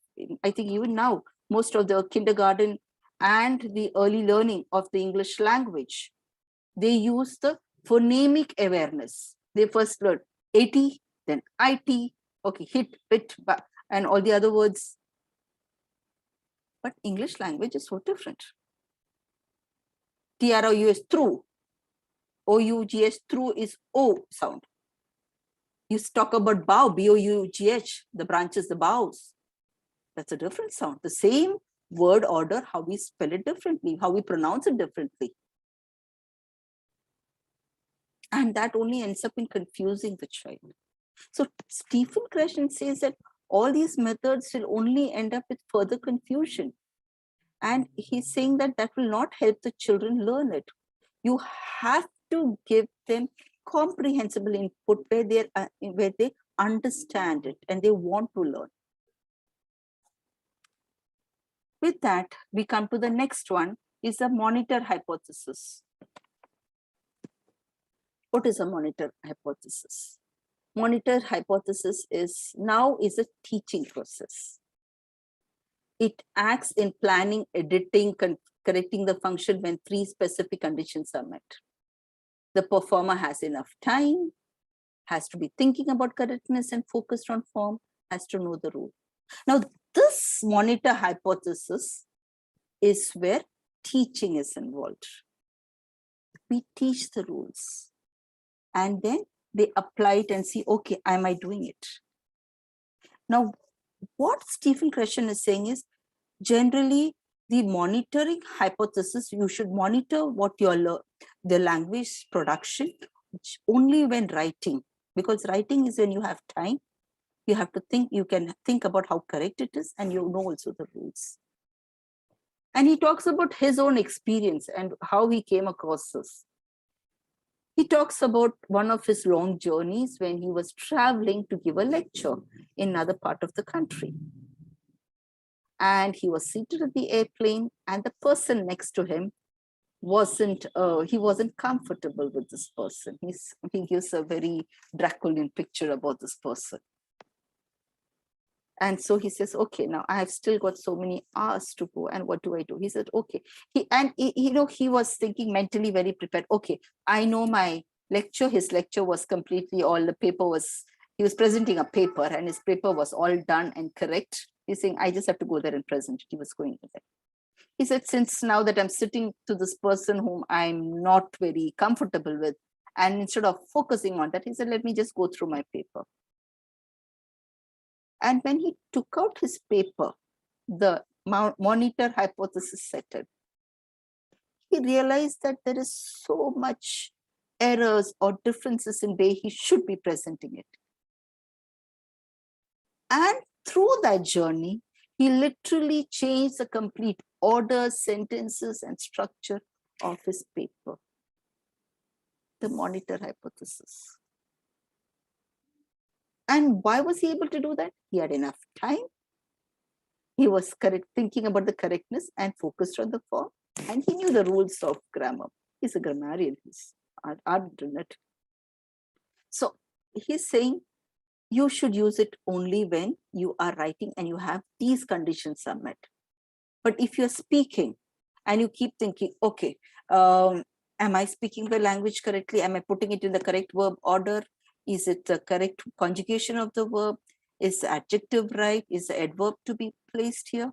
Speaker 1: I think even now, most of the kindergarten and the early learning of the English language, they use the phonemic awareness. They first learn AT, then IT, okay, hit, bit, and all the other words. But English language is so different. TROUS, through. OUGH, through is O sound. You talk about bough, BOUGH, the branches, the boughs. That's a different sound. The same word order, how we spell it differently, how we pronounce it differently. And that only ends up in confusing the child. So Stephen Krashen says that all these methods will only end up with further confusion. And he's saying that that will not help the children learn it. You have to give them comprehensible input where they understand it and they want to learn. With that, we come to the next one, is the monitor hypothesis. What is a monitor hypothesis? Monitor hypothesis is a teaching process. It acts in planning, editing, correcting the function when three specific conditions are met. The performer has enough time, has to be thinking about correctness and focused on form, has to know the rule. Now, this monitor hypothesis is where teaching is involved. We teach the rules and then they apply it and see, okay, am I doing it? Now, what Stephen Krashen is saying is, generally, the monitoring hypothesis, you should monitor what the language production, which only when writing, because writing is when you have time, you have to think, you can think about how correct it is, and you know also the rules. And he talks about his own experience and how he came across this. He talks about one of his long journeys when he was traveling to give a lecture in another part of the country. And he was seated at the airplane, and the person next to him wasn't comfortable with this person. He gives a very Draculian picture about this person. And so he says, okay, now I have still got so many hours to go, and what do I do? He said, okay. He was thinking mentally very prepared. Okay, I know my lecture. His lecture was completely, he was presenting a paper, and his paper was all done and correct. He's saying, I just have to go there and present it. He was going to that. He said, since now that I'm sitting to this person whom I'm not very comfortable with, and instead of focusing on that, he said, let me just go through my paper. And when he took out his paper, the monitor hypothesis set in. He realized that there is so much errors or differences in way he should be presenting it. And through that journey, he literally changed the complete order, sentences, and structure of his paper. The monitor hypothesis. And why was he able to do that? He had enough time. He was thinking about the correctness and focused on the form. And he knew the rules of grammar. He's a grammarian. He's ardent in it. So he's saying you should use it only when you are writing and you have these conditions are met. But if you're speaking and you keep thinking, okay, am I speaking the language correctly? Am I putting it in the correct verb order? Is it the correct conjugation of the verb? Is the adjective right? Is the adverb to be placed here?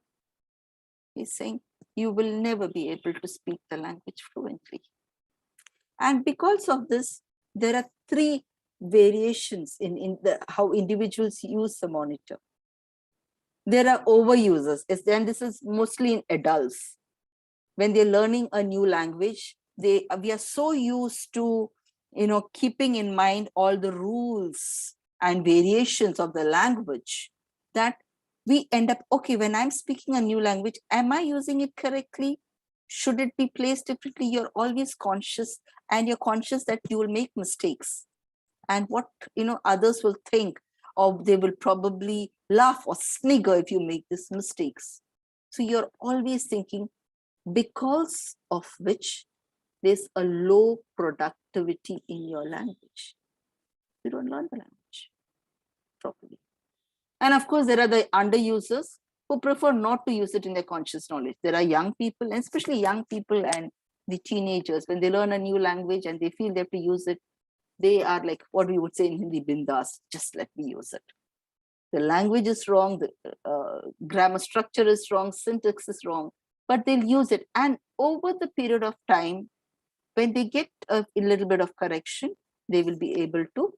Speaker 1: He's saying you will never be able to speak the language fluently. And because of this, there are three variations in how individuals use the monitor. There are overusers, and this is mostly in adults. When they're learning a new language, we are so used to, keeping in mind all the rules and variations of the language that we end up, okay, when I'm speaking a new language, am I using it correctly? Should it be placed differently? You're always conscious, and you're conscious that you will make mistakes. And what, others will think, or they will probably laugh or snigger if you make these mistakes. So you're always thinking, because of which there's a low productivity in your language. You don't learn the language properly. And of course, there are the underusers who prefer not to use it in their conscious knowledge. There are young people, and especially young people and the teenagers, when they learn a new language and they feel they have to use it, they are like what we would say in Hindi, bindas, just let me use it. The language is wrong, the grammar structure is wrong, syntax is wrong, but they'll use it. And over the period of time, when they get a little bit of correction, they will be able to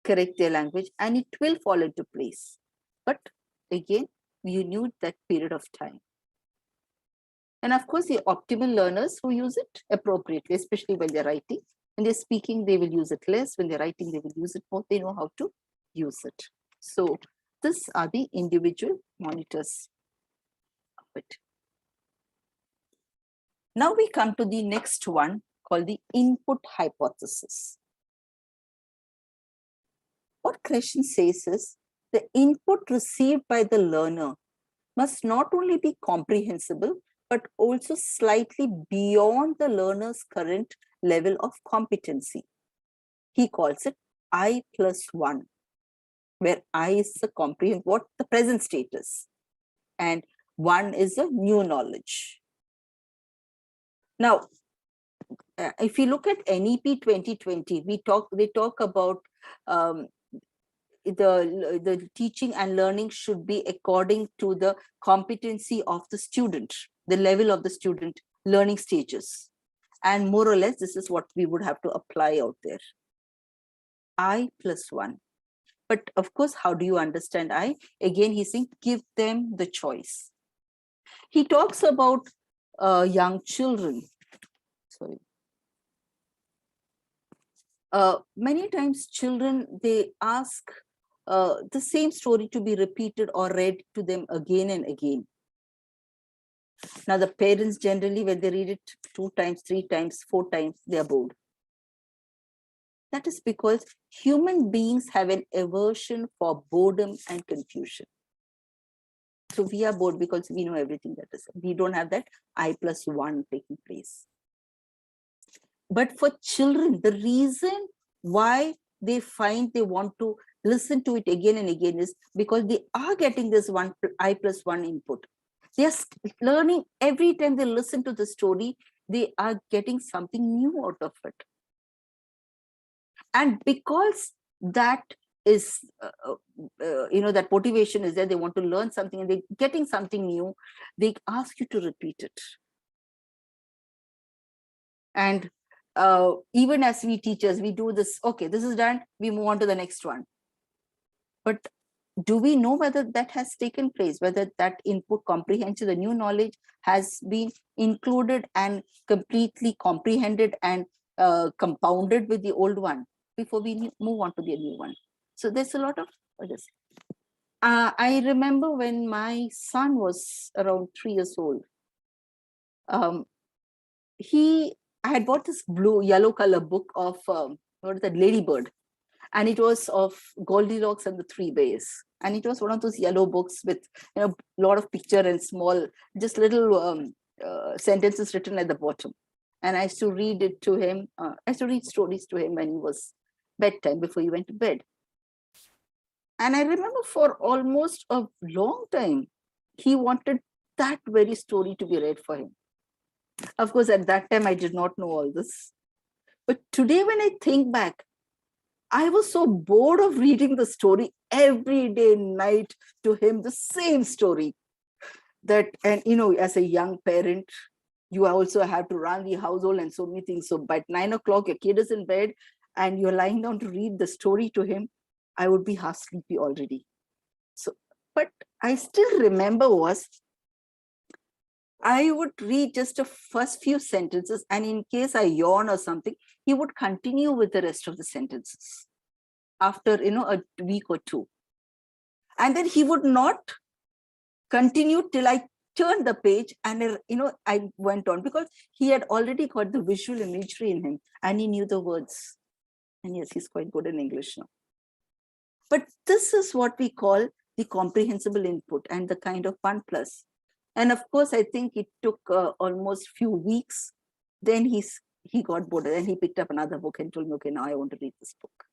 Speaker 1: correct their language and it will fall into place. But again, you need that period of time. And of course, the optimal learners who use it appropriately, especially when they're writing. When they're speaking, they will use it less. When they're writing, they will use it more. They know how to use it. So these are the individual monitors of it. Now we come to the next one called the input hypothesis. What Krashen says is the input received by the learner must not only be comprehensible, but also slightly beyond the learner's current level of competency. He calls it I+1, where I is the what the present state is, and 1 is a new knowledge. Now, if you look at NEP 2020, they talk about the teaching and learning should be according to the competency of the student, the level of the student, learning stages. And more or less, this is what we would have to apply out there. I+1. But of course, how do you understand I? Again, he's saying, give them the choice. He talks about young children. Sorry. Many times children, they ask the same story to be repeated or read to them again and again. Now, the parents generally, when they read it 2 times, 3 times, 4 times, they are bored. That is because human beings have an aversion for boredom and confusion. So we are bored because we know everything that is. We don't have that I+1 taking place. But for children, the reason why they find they want to listen to it again and again is because they are getting this I+1 input. They are learning every time they listen to the story, they are getting something new out of it. And because that is, that motivation is there, they want to learn something and they're getting something new, they ask you to repeat it. And even as we teachers, we do this, okay, this is done, we move on to the next one. But do we know whether that has taken place, whether that input comprehension, the new knowledge has been included and completely comprehended and compounded with the old one before we move on to the new one? So there's a lot of this. I remember when my son was around 3 years old, I had bought this yellow color book of what is that, Ladybird, and it was of Goldilocks and the Three Bears, and it was one of those yellow books with a lot of picture and small, just little sentences written at the bottom. And I used to read it to him. I used to read stories to him when he was bedtime, before he went to bed. And I remember for almost a long time, he wanted that very story to be read for him. Of course, at that time, I did not know all this. But today, when I think back, I was so bored of reading the story every day, night to him, the same story. That, and as a young parent, you also have to run the household and so many things. So by 9 o'clock, your kid is in bed and you're lying down to read the story to him, I would be half sleepy already. So, but I still remember I would read just the first few sentences, and in case I yawn or something, he would continue with the rest of the sentences after, a week or two. And then he would not continue till I turned the page and, I went on, because he had already got the visual imagery in him and he knew the words. And yes, he's quite good in English now. But this is what we call the comprehensible input and the kind of 1+. And of course, I think it took almost few weeks. Then he got bored and he picked up another book and told me, okay, now I want to read this book.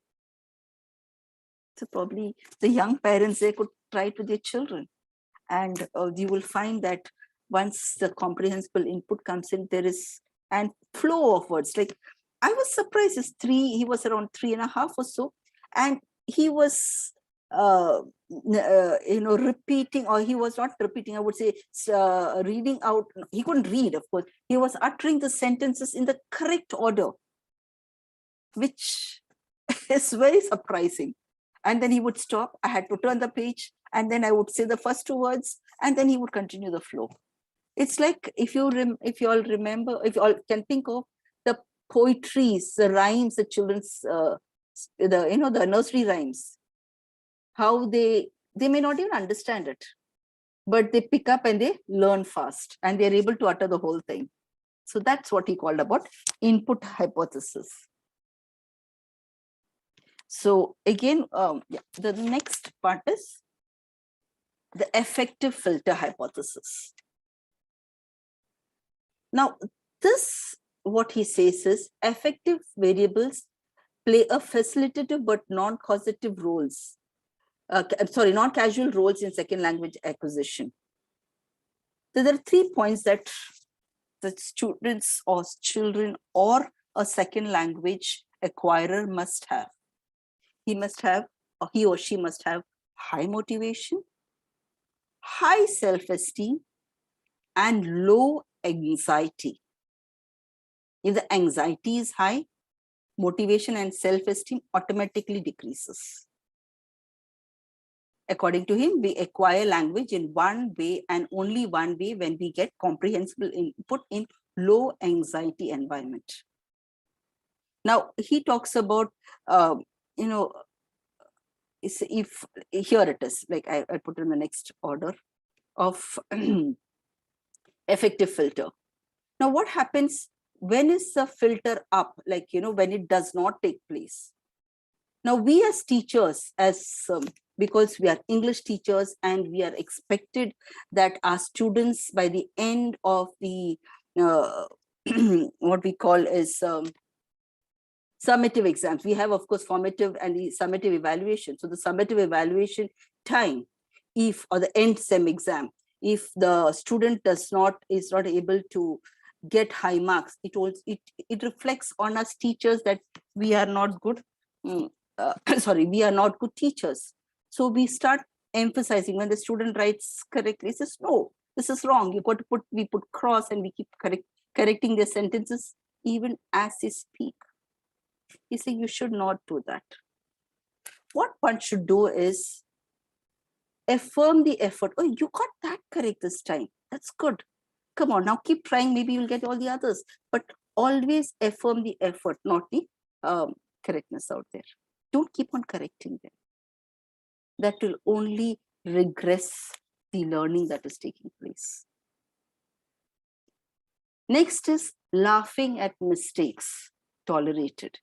Speaker 1: So probably the young parents, they could try it with their children. And you will find that once the comprehensible input comes in, there is a flow of words. Like, I was surprised, he was around 3.5 or so. And he was, repeating, or he was not repeating, I would say, reading out. He couldn't read, of course. He was uttering the sentences in the correct order, which is very surprising. And then he would stop. I had to turn the page, and then I would say the first 2 words, and then he would continue the flow. It's like, if you all remember, if you all can think of the poetries, the rhymes, the children's, the nursery rhymes, how they may not even understand it, but they pick up and they learn fast, and they're able to utter the whole thing. So that's what he called about input hypothesis. So again, the next part is the effective filter hypothesis. Now, what he says is, effective variables play a facilitative but non-causative roles. Non-casual roles in second language acquisition. So there are 3 points that the students or children or a second language acquirer must have. He or she must have high motivation, high self-esteem, and low anxiety. If the anxiety is high, motivation and self-esteem automatically decreases. According to him, we acquire language in one way and only one way, when we get comprehensible input in low anxiety environment. Now, he talks about, if here it is, like I put in the next order of effective filter. Now, what happens when is the filter up, like, when it does not take place? Now, we as teachers, because we are English teachers, and we are expected that our students, by the end of the what we call is summative exams. We have, of course, formative and the summative evaluation. So the summative evaluation time, or the end SEM exam, if the student is not able to get high marks, it reflects on us teachers that we are not good. We are not good teachers. So we start emphasizing, when the student writes correctly, says, no, this is wrong. We put cross, and we keep correcting their sentences even as they speak. You see, you should not do that. What one should do is affirm the effort. Oh, you got that correct this time. That's good. Come on, now keep trying. Maybe you'll get all the others. But always affirm the effort, not the correctness out there. Don't keep on correcting them. That will only regress the learning that is taking place. Next is laughing at mistakes tolerated.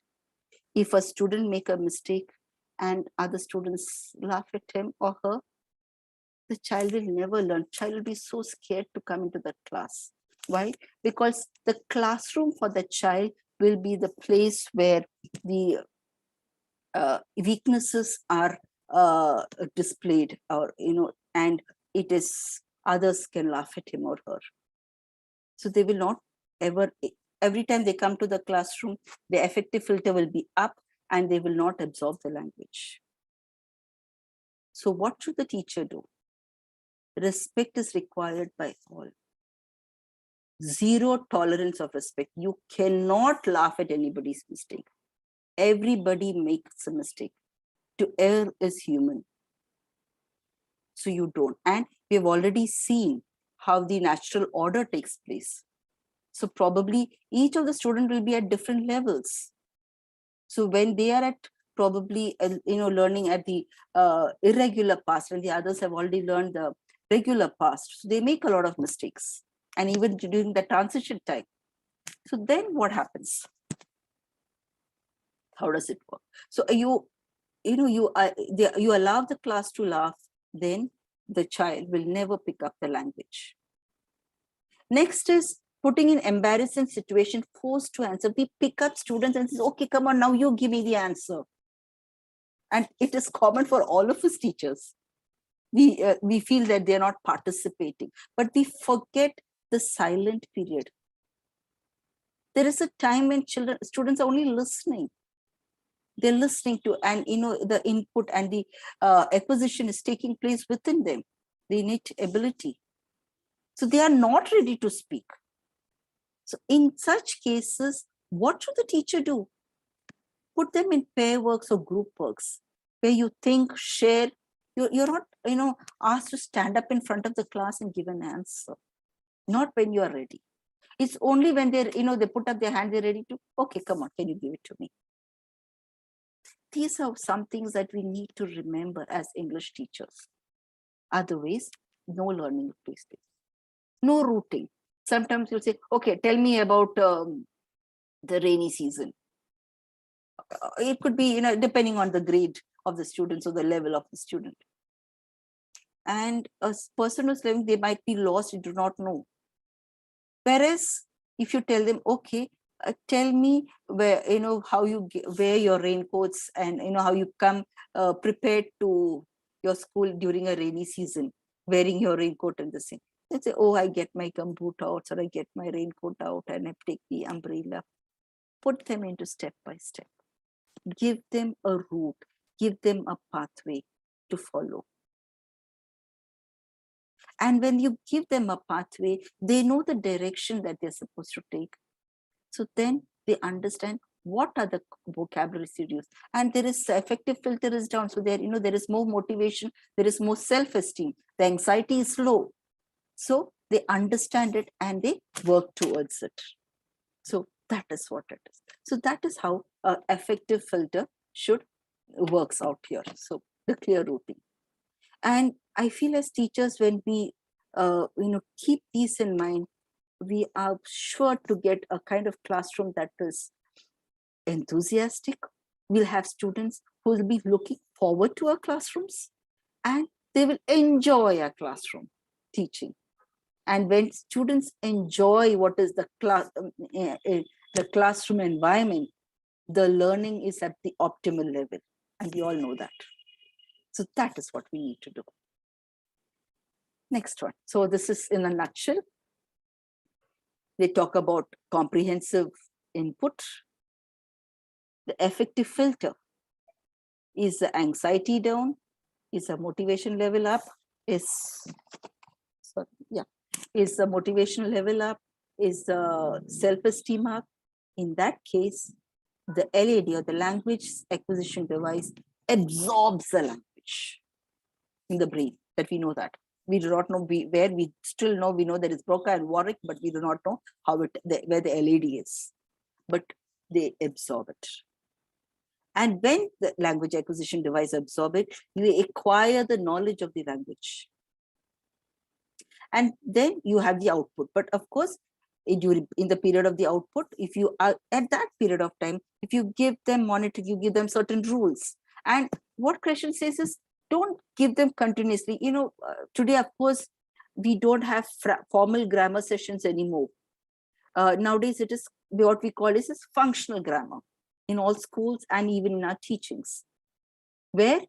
Speaker 1: If a student make a mistake and other students laugh at him or her, the child will never learn. Child will be so scared to come into that class. Why? Because the classroom for the child will be the place where the weaknesses are displayed, or and it is others can laugh at him or her. So they will not ever, every time they come to the classroom, the affective filter will be up and they will not absorb the language. So what should the teacher do? Respect is required by all. Zero tolerance of respect. You cannot laugh at anybody's mistake. Everybody makes a mistake. To err is human. So you don't. And we have already seen how the natural order takes place. So probably each of the students will be at different levels. So when they are at probably, learning at the irregular past, and the others have already learned the regular past, so they make a lot of mistakes. And even during the transition time. So then what happens? How does it work? So you allow the class to laugh, then the child will never pick up the language. Next is putting in embarrassing situation, forced to answer. We pick up students and says, okay, come on, now you give me the answer. And it is common for all of us teachers. We feel that they're not participating, but we forget the silent period. There is a time when students are only listening. They're listening to, and the input and the acquisition is taking place within them, the innate ability. So they are not ready to speak. So in such cases, what should the teacher do? Put them in pair works or group works where you think, share. You're not asked to stand up in front of the class and give an answer. Not when you are ready. It's only when they're, they put up their hand, they're ready to, okay, come on, can you give it to me? These are some things that we need to remember as English teachers. Otherwise, no learning takes place. No routing. Sometimes you'll say, okay, tell me about the rainy season. It could be, depending on the grade of the students or the level of the student. And a person who's living, they might be lost, you do not know. Whereas if you tell them, okay, tell me where, how you wear your raincoats and, how you come prepared to your school during a rainy season, wearing your raincoat and the same. They say, oh, I get my gumboot out, or I get my raincoat out and I take the umbrella. Put them into step by step. Give them a route, give them a pathway to follow. And when you give them a pathway, they know the direction that they're supposed to take. So then they understand what are the vocabularies you use. And there is affective filter is down. So there, there is more motivation, there is more self-esteem. The anxiety is low. So they understand it and they work towards it. So that is what it is. So that is how affective filter should works out here. So the clear routing. And I feel as teachers, when we keep these in mind, we are sure to get a kind of classroom that is enthusiastic. We'll have students who will be looking forward to our classrooms and they will enjoy our classroom teaching. And when students enjoy what is the classroom environment, the learning is at the optimal level. And we all know that. So that is what we need to do. Next one. So this is in a nutshell. They talk about comprehensive input. The affective filter is the anxiety down, is the motivation level up, is the motivation level up, is the self-esteem up. In that case, the LAD or the language acquisition device absorbs the language in the brain, that we know that. We do not know where, we still know, we know there is Broca and Warwick, but we do not know where the LAD is, but they absorb it. And when the language acquisition device absorb it, you acquire the knowledge of the language. And then you have the output. But of course, in the period of the output, if you are at that period of time, if you give them monitoring, you give them certain rules. And what Krashen says is, don't give them continuously. Today, of course, we don't have formal grammar sessions anymore. Nowadays, it is what we call is functional grammar in all schools and even in our teachings, where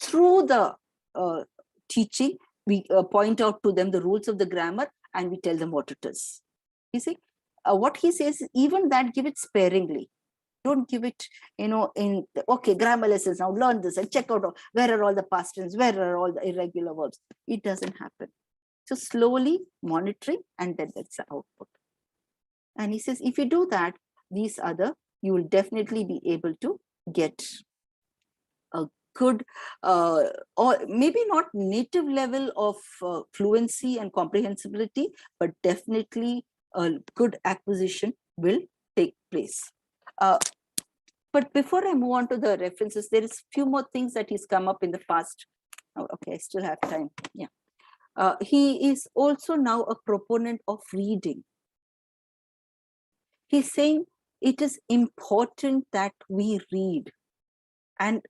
Speaker 1: through the teaching, we point out to them the rules of the grammar and we tell them what it is. You see, what he says is even that, give it sparingly. Don't give it, in okay, grammar lessons, now learn this and check out where are all the past tense, where are all the irregular verbs. It doesn't happen. So slowly monitoring, and then that's the output. And he says, if you do that, you will definitely be able to get a good, or maybe not native level of fluency and comprehensibility, but definitely a good acquisition will take place. But before I move on to the references, there is a few more things that he's come up in the past. Oh, okay, I still have time. Yeah. He is also now a proponent of reading. He's saying it is important that we read. And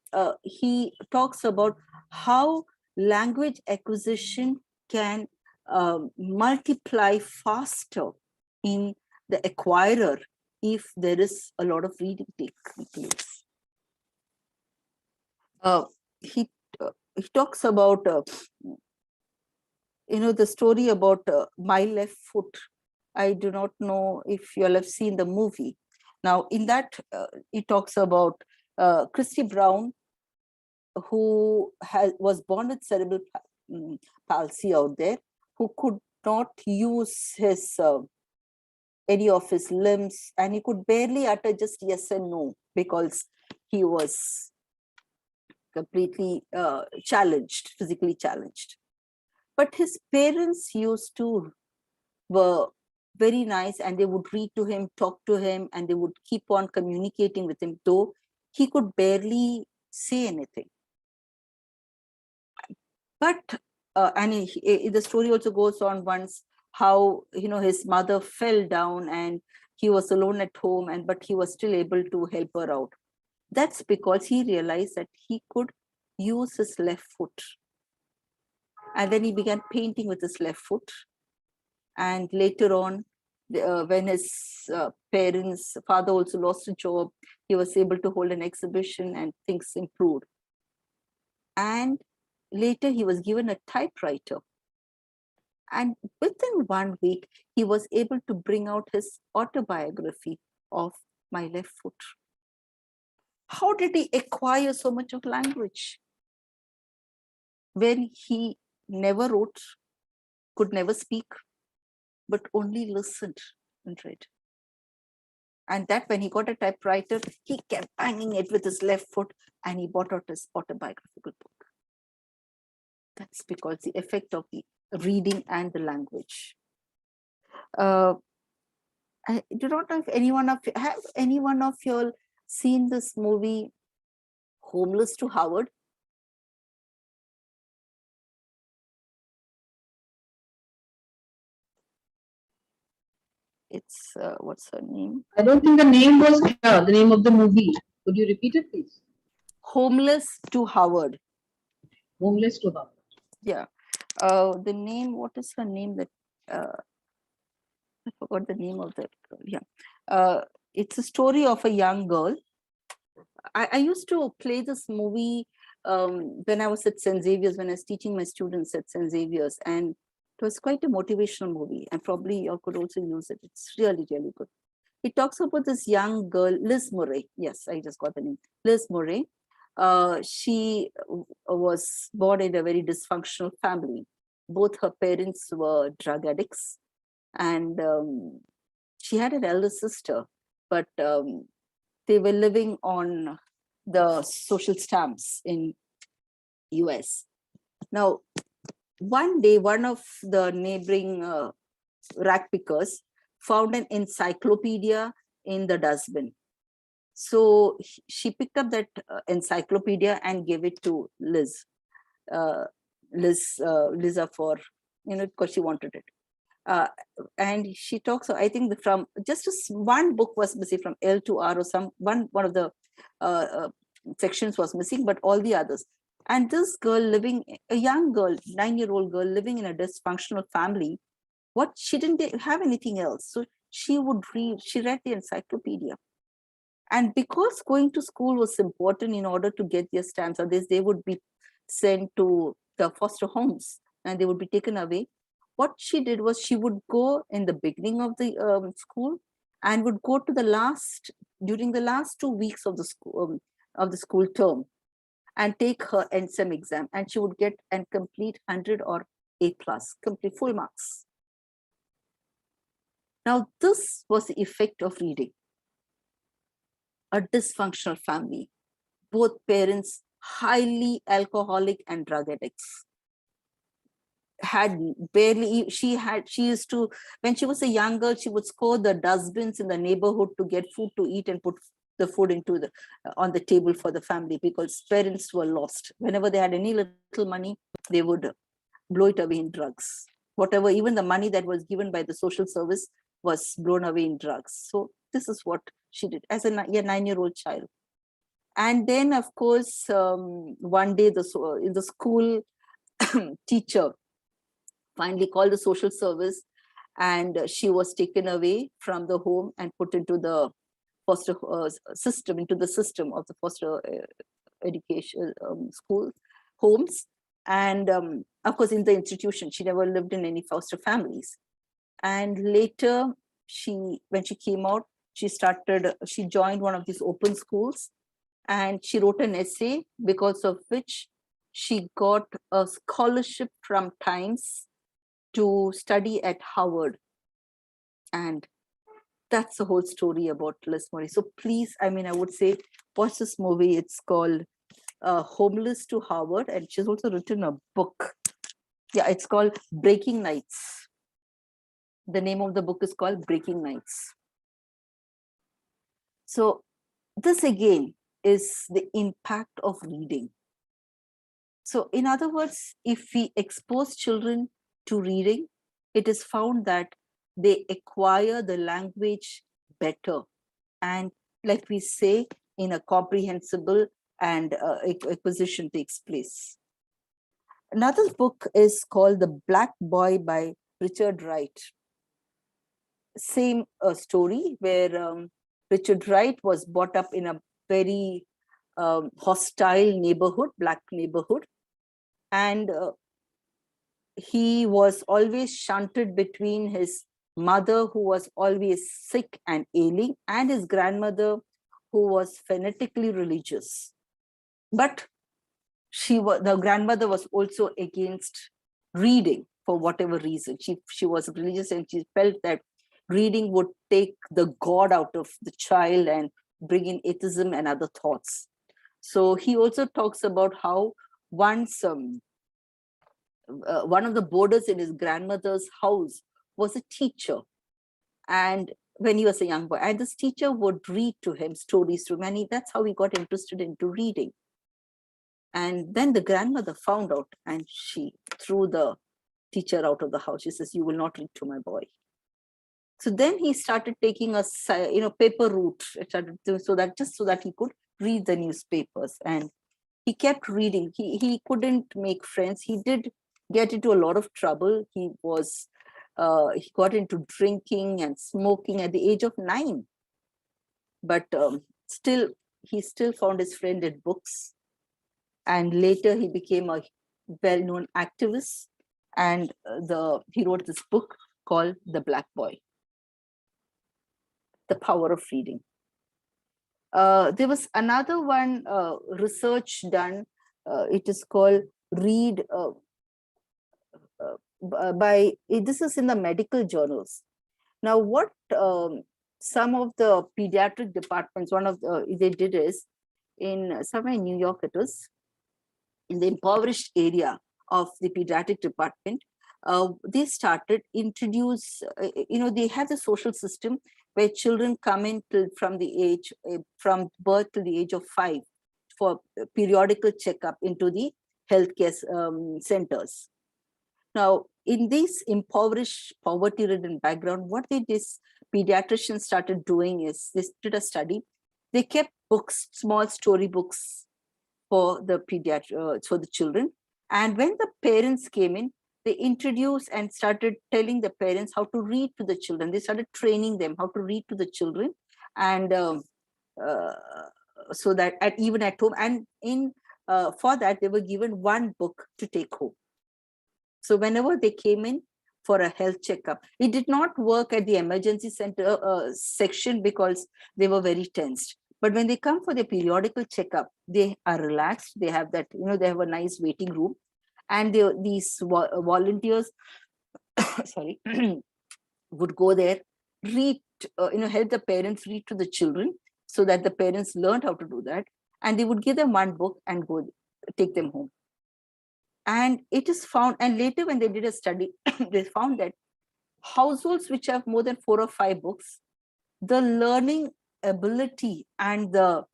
Speaker 1: he talks about how language acquisition can multiply faster in the acquirer if there is a lot of reading taking place. He talks about, the story about My Left Foot. I do not know if you all have seen the movie. Now, in that, he talks about Christy Brown, who was born with cerebral palsy out there, who could not use any of his limbs, and he could barely utter just yes and no because he was completely challenged, physically challenged. But his parents were very nice, and they would read to him, talk to him, and they would keep on communicating with him, though he could barely say anything. But and the story also goes on once how his mother fell down and he was alone at home, but he was still able to help her out. That's because he realized that he could use his left foot, and then he began painting with his left foot. And later on, when his father also lost a job, he was able to hold an exhibition and things improved. And later he was given a typewriter. And within 1 week, he was able to bring out his autobiography of My Left Foot. How did he acquire so much of language when he never wrote, could never speak, but only listened and read? And that when he got a typewriter, he kept banging it with his left foot, and he brought out his autobiographical book. That's because the effect of the reading and the language. I do not know if any one of you all seen this movie, Homeless to Howard? It's what's her name?
Speaker 2: I don't think the name was clear, the name of the movie. Could you repeat it, please?
Speaker 1: Homeless to Howard.
Speaker 2: Homeless to Howard.
Speaker 1: Yeah. The name, what is her name? That I forgot the name of that girl. Yeah. It's a story of a young girl. I used to play this movie when I was at St. Xavier's, when I was teaching my students at St. Xavier's, and it was quite a motivational movie, and probably you could also use it. It's really, really good. It talks about this young girl, Liz Murray. Yes, I just got the name. Liz Murray. She was born in a very dysfunctional family. Both her parents were drug addicts, and she had an elder sister, but they were living on the social stamps in US. Now, one day, one of the neighboring rack pickers found an encyclopedia in the dustbin. So she picked up that encyclopedia and gave it to Liz. Liza for, because she wanted it. And she talks, I think from just one book was missing from L to R, or one of the sections was missing, but all the others. And this girl a young girl, 9-year-old girl living in a dysfunctional family, she didn't have anything else. So she read the encyclopedia. And because going to school was important in order to get their stamps, or they would be sent to the foster homes and they would be taken away. What she did was she would go in the beginning of the school and would go to during the last 2 weeks of the school term and take her NSEM exam, and she would get and complete 100 or A+, complete full marks. Now, this was the effect of reading. A dysfunctional family, both parents highly alcoholic and drug addicts. She used to, when she was a young girl, she would score the dustbins in the neighborhood to get food to eat and put the food on the table for the family, because parents were lost. Whenever they had any little money, they would blow it away in drugs. Whatever, even the money that was given by the social service was blown away in drugs. So this is what she did as a 9-year-old child. And then, of course, one day in the school teacher finally called the social service, and she was taken away from the home and put into the foster system, into the system of the foster education school homes. And of course, in the institution, she never lived in any foster families. And later, when she came out, she joined one of these open schools, and she wrote an essay because of which she got a scholarship from Times to study at Harvard. And that's the whole story about Liz Murray. So please, I would say, watch this movie. It's called Homeless to Harvard, and she's also written a book. Yeah, it's called Breaking Nights. The name of the book is called Breaking Nights. So this again is the impact of reading. So in other words, if we expose children to reading, it is found that they acquire the language better, and like we say, in a comprehensible and acquisition takes place. Another book is called The Black Boy by Richard Wright. Same story where Richard Wright was brought up in a very hostile neighborhood, black neighborhood, and he was always shunted between his mother, who was always sick and ailing, and his grandmother, who was fanatically religious. But the grandmother was also against reading for whatever reason. She was religious, and she felt that reading would take the God out of the child and bring in atheism and other thoughts. So he also talks about how once one of the boarders in his grandmother's house was a teacher, and when he was a young boy, and this teacher would read to him stories to him, and that's how he got interested into reading. And then the grandmother found out, and she threw the teacher out of the house. She says, "You will not read to my boy." So then he started taking a paper route, so that he could read the newspapers, and he kept reading. He couldn't make friends. He did get into a lot of trouble. He got into drinking and smoking at the age of 9, but he still found his friend in books. And later he became a well-known activist, and he wrote this book called The Black Boy, The Power of Reading. There was another one research done. It is called Read this is in the medical journals. Now, what some of the pediatric departments, they did is somewhere in New York, it was in the impoverished area of the pediatric department. They started introduce, they have the social system where children come in from birth to the age of 5 for periodical checkup into the healthcare centers. Now, in this impoverished, poverty-ridden background, what pediatricians started doing is they did a study. They kept books, small story books for the children. And when the parents came in, they introduced and started telling the parents how to read to the children. They started training them how to read to the children, and so that even at home and in for that, they were given one book to take home. So whenever they came in for a health checkup, it did not work at the emergency center section because they were very tensed. But when they come for their periodical checkup, they are relaxed. They have that, they have a nice waiting room. And these volunteers, sorry, would go there, read, help the parents read to the children so that the parents learned how to do that. And they would give them one book and go take them home. And it is found, and later when they did a study, they found that households which have more than 4 or 5 books, the learning ability and the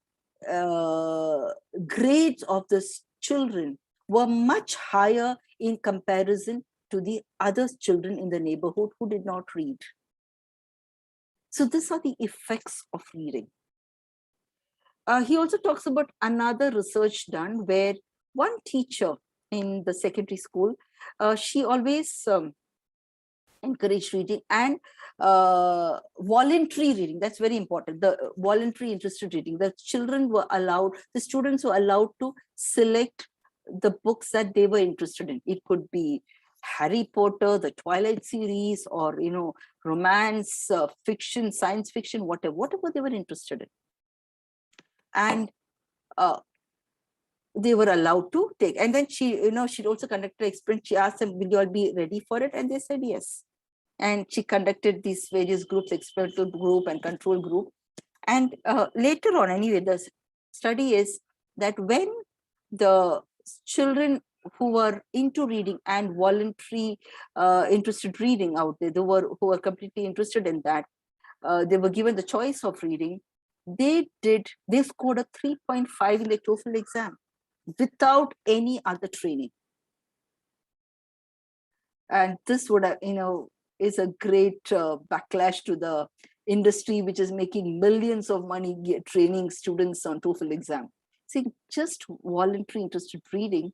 Speaker 1: grades of the children were much higher in comparison to the other children in the neighborhood who did not read. So these are the effects of reading. He also talks about another research done where one teacher in the secondary school, she always encouraged reading and voluntary reading. That's very important. The voluntary interested reading. The children were allowed, the students were allowed to select the books that they were interested in. It could be Harry Potter, the Twilight series, or romance, fiction, science fiction, whatever they were interested in. And they were allowed to take. And then she'd also conducted an experiment. She asked them, will you all be ready for it? And they said yes. And she conducted these various groups, experimental group and control group. And later on, anyway, the study is that when the children who were into reading and voluntary interested reading out there, who were completely interested in that, they were given the choice of reading, they scored a 3.5 in the TOEFL exam without any other training. And this would have, is a great backlash to the industry, which is making millions of money training students on TOEFL exam. See, just voluntary interested reading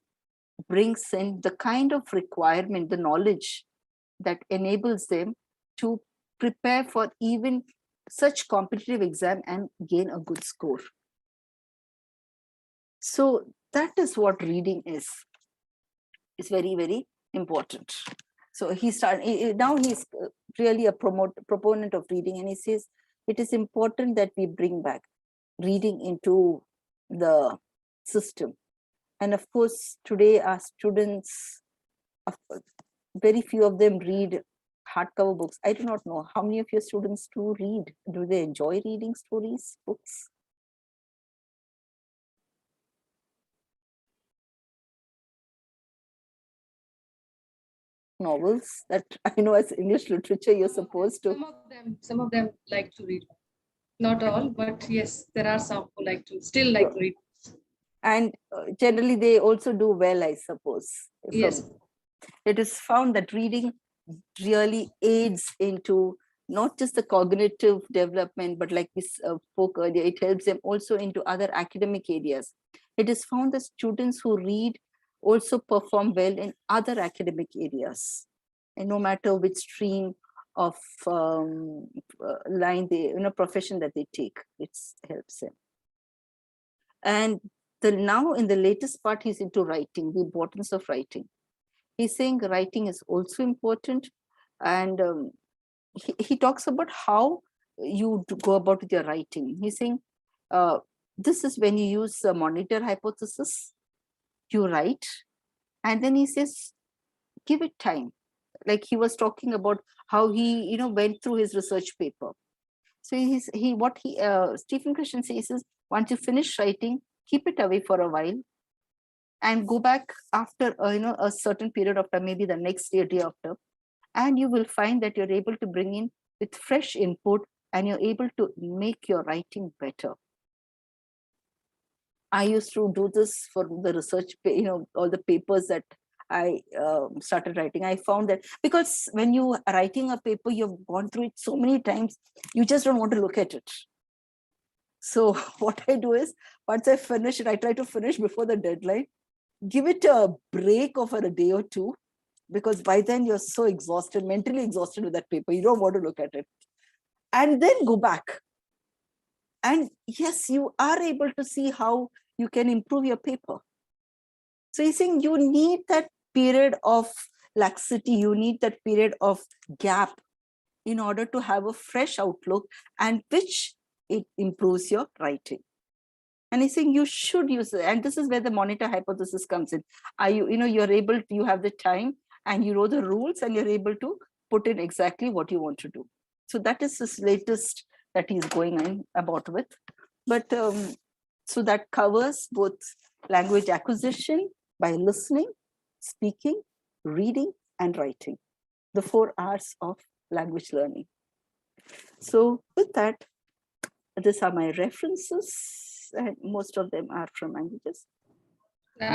Speaker 1: brings in the kind of requirement, the knowledge that enables them to prepare for even such competitive exam and gain a good score. So that is what reading is. It's very, very important. So now he's really a proponent of reading, and he says it is important that we bring back reading into the system. And of course, today our students, very few of them read hardcover books. I do not know how many of your students do read. Do they enjoy reading stories, books? Novels that I know as English literature you're supposed to.
Speaker 2: Some of them like to read. Not all, but yes, there are some who still like to read.
Speaker 1: And generally they also do well, I suppose.
Speaker 2: Yes.
Speaker 1: It is found that reading really aids into not just the cognitive development, but like we spoke earlier, it helps them also into other academic areas. It is found that students who read also perform well in other academic areas, and no matter which stream of line profession that they take, it helps them. And now in the latest part, he's into writing, the importance of writing. He's saying writing is also important, and he talks about how you go about with your writing. He's saying this is when you use the monitor hypothesis, you write, and then he says, give it time. Like he was talking about how he went through his research paper. So Stephen Krashen says is, once you finish writing, keep it away for a while and go back after a certain period of time, maybe the next day after, and you will find that you're able to bring in with fresh input and you're able to make your writing better. I used to do this for the research, all the papers that I started writing. I found that because when you are writing a paper, you've gone through it so many times, you just don't want to look at it. So what I do is, once I finish it, I try to finish before the deadline, give it a break of a day or two, because by then you're so exhausted, mentally exhausted with that paper, you don't want to look at it. And then go back. And yes, you are able to see how you can improve your paper. So he's saying you need that period of laxity, you need that period of gap in order to have a fresh outlook, and which it improves your writing. And he's saying you should use it. And this is where the monitor hypothesis comes in. Are you, you're able to, you have the time and you know the rules and you're able to put in exactly what you want to do. So that is his latest that he's going in about with. But so that covers both language acquisition by listening, speaking, reading, and writing, the 4 R's of language learning. So with that, these are my references, and most of them are from languages.
Speaker 2: I'm